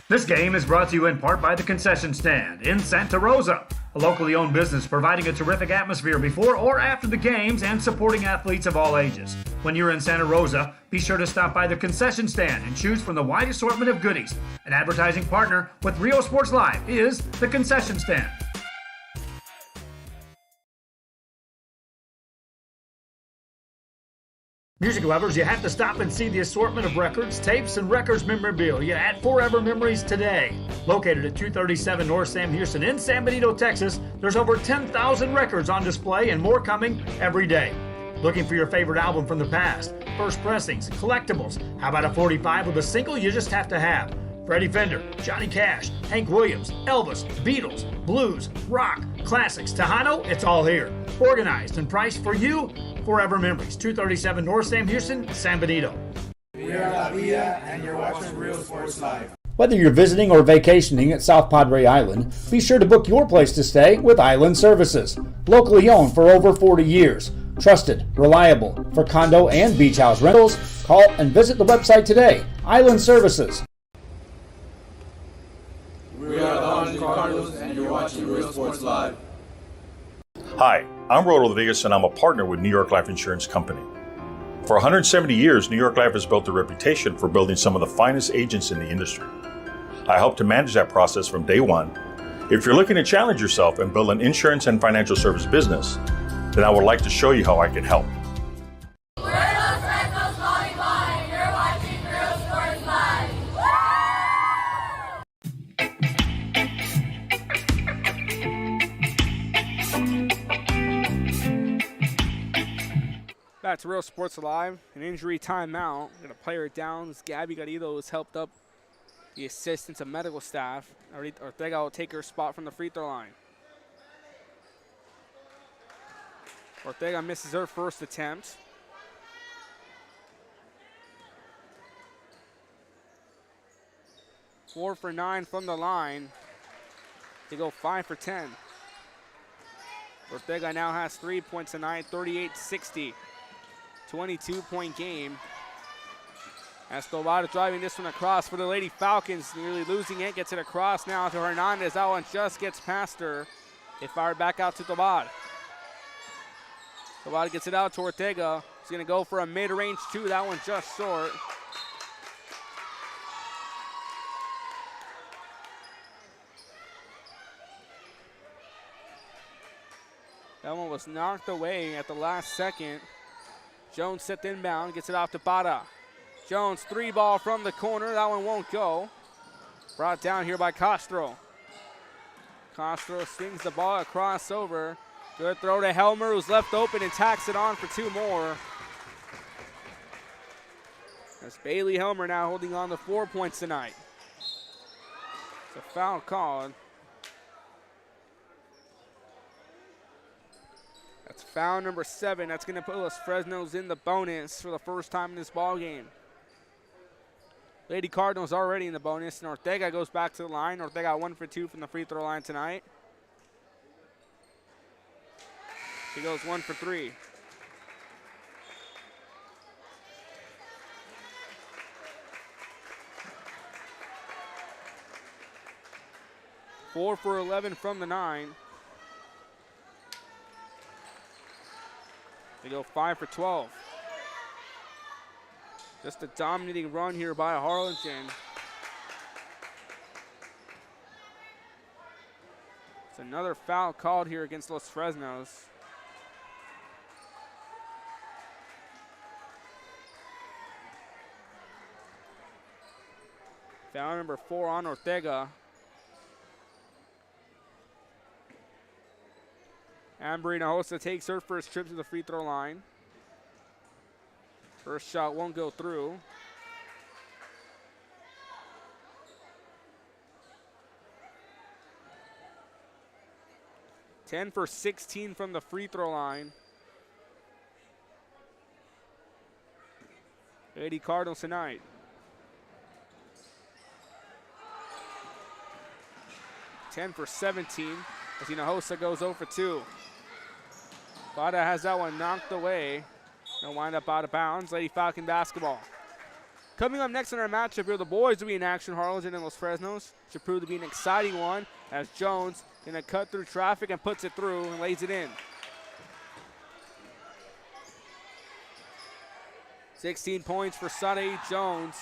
This game is brought to you in part by the Concession Stand in Santa Rosa, a locally owned business providing a terrific atmosphere before or after the games and supporting athletes of all ages. When you're in Santa Rosa, be sure to stop by the Concession Stand and choose from the wide assortment of goodies. An advertising partner with Real Sports Live is the Concession Stand. Music lovers, you have to stop and see the assortment of records, tapes, and records memorabilia at Forever Memories today. Located at 237 North Sam Houston in San Benito, Texas, there's over 10,000 records on display and more coming every day. Looking for your favorite album from the past? First pressings, collectibles. How about a 45 with a single you just have to have? Freddie Fender, Johnny Cash, Hank Williams, Elvis, Beatles, blues, rock, classics, Tejano, it's all here. Organized and priced for you. Forever Memories, 237 North Sam Houston, San Benito. We are La Villa, and you're watching Real Sports Live. Whether you're visiting or vacationing at South Padre Island, be sure to book your place to stay with Island Services. Locally owned for over 40 years. Trusted, reliable for condo and beach house rentals. Call and visit the website today. Island Services. We are the Harlingen Cardinals, and you're watching Real Sports Live. Hi, I'm Rodolfo Vegas, and I'm a partner with New York Life Insurance Company. For 170 years, New York Life has built a reputation for building some of the finest agents in the industry. I help to manage that process from day one. If you're looking to challenge yourself and build an insurance and financial service business, then I would like to show you how I can help. We're Los Fresnos Volleyball, and you're watching Real Sports Live. Back to Real Sports Live. An injury timeout. Got a player down. Gabby Garrido has helped up the assistants and medical staff. Ortega will take her spot from the free throw line. Ortega misses her first attempt. Four for 9 from the line. They go 5 for 10. Ortega now has 3 points tonight, 38-60. 22-point game. Escobar driving this one across for the Lady Falcons, nearly losing it. Gets it across now to Hernandez. That one just gets past her. They fire back out to Tobar. Tobar gets it out to Ortega. He's going to go for a mid-range two. That one just short. That one was knocked away at the last second. Jones set the inbound, gets it off to Bada. Jones, three ball from the corner. That one won't go. Brought down here by Castro. Castro swings the ball across over. Good throw to Helmer, who's left open and tacks it on for two more. That's Bailey Helmer now holding on to 4 points tonight. It's a foul called. That's foul number 7. That's going to put Los Fresnos in the bonus for the first time in this ball game. Lady Cardinals already in the bonus, and Ortega goes back to the line. Ortega 1 for 2 from the free throw line tonight. He goes 1 for 3. Four for 11 from the 9. They go 5 for 12. Just a dominating run here by Harlingen. It's another foul called here against Los Fresnos. Foul number 4 on Ortega. Amber Hinojosa takes her first trip to the free throw line. First shot won't go through. Ten for 16 from the free throw line. Lady Cardinals tonight. Ten for 17 as Hinojosa goes 0 for 2. Bada has that one knocked away. They'll wind up out of bounds. Lady Falcon basketball. Coming up next in our matchup here, the boys will be in action. Harlingen and Los Fresnos. Should prove to be an exciting one as Jones going to cut through traffic and puts it through and lays it in. 16 points for Sunny Jones.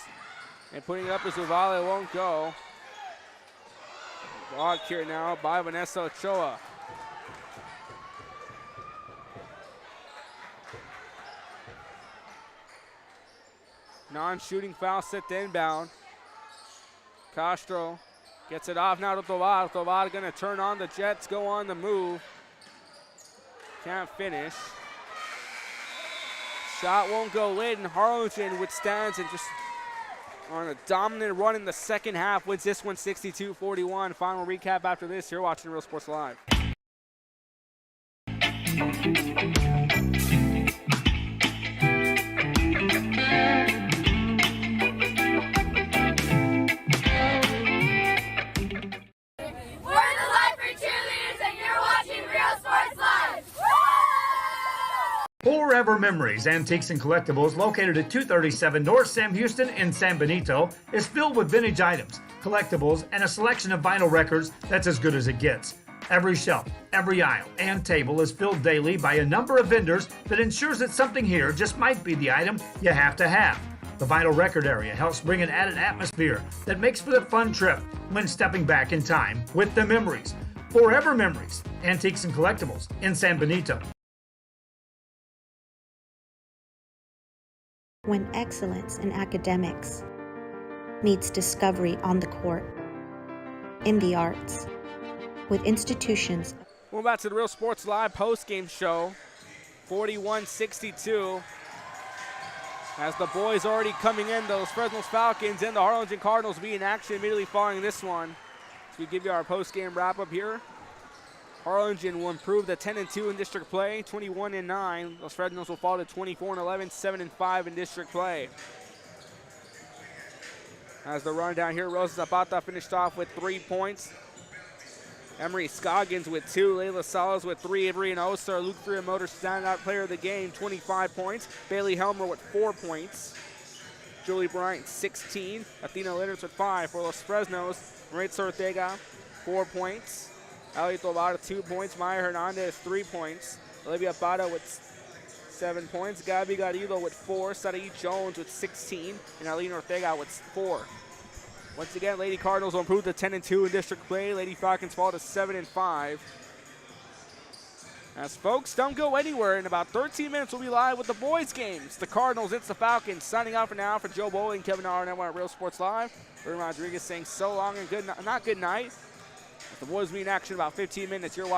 And putting it up as Uvalde won't go. Blocked here now by Vanessa Ochoa. Non-shooting foul set to inbound. Castro gets it off now to Tovar. Tovar going to turn on the Jets, go on the move. Can't finish. Shot won't go in. Harlingen withstands and just on a dominant run in the second half, wins this one 62-41. Final recap after this. You're watching Real Sports Live. Forever Memories, Antiques and Collectibles, located at 237 North Sam Houston in San Benito, is filled with vintage items, collectibles, and a selection of vinyl records that's as good as it gets. Every shelf, every aisle, and table is filled daily by a number of vendors that ensures that something here just might be the item you have to have. The vinyl record area helps bring an added atmosphere that makes for the fun trip when stepping back in time with the memories. Forever Memories, Antiques and Collectibles in San Benito. When excellence in academics meets discovery on the court, in the arts, with institutions. We're back to the Real Sports Live post-game show, 41-62. As the boys already coming in, those Fresnos Falcons and the Harlingen Cardinals will be in action immediately following this one. So we give you our post-game wrap-up here. Harlingen will improve to 10-2 in district play, 21-9. Los Fresnos will fall to 24-11, 7-5 in district play. As the run down here, Rosa Zapata finished off with 3 points. Emery Scoggins with 2, Layla Salas with 3, Avery and Osa, Luke Motor standout player of the game, 25 points. Bailey Helmer with 4 points. Julie Bryant, 16. Athena Leonards with 5 for Los Fresnos. Maritza Ortega, 4 points. Ali Tovar, 2 points. Maya Hernandez, 3 points. Olivia Parra with 7 points. Gabby Garrido with 4. Sarai Jones with 16. And Aline Ortega with 4. Once again, Lady Cardinals will improve to 10-2 in district play. Lady Falcons fall to 7-5. As folks, don't go anywhere. In about 13 minutes, we'll be live with the boys' games. The Cardinals, it's the Falcons. Signing off for now for Joe Bowling, Kevin Arnett at Real Sports Live. Ruben Rodriguez saying so long and not good night. The boys will be in action in about 15 minutes. You're watching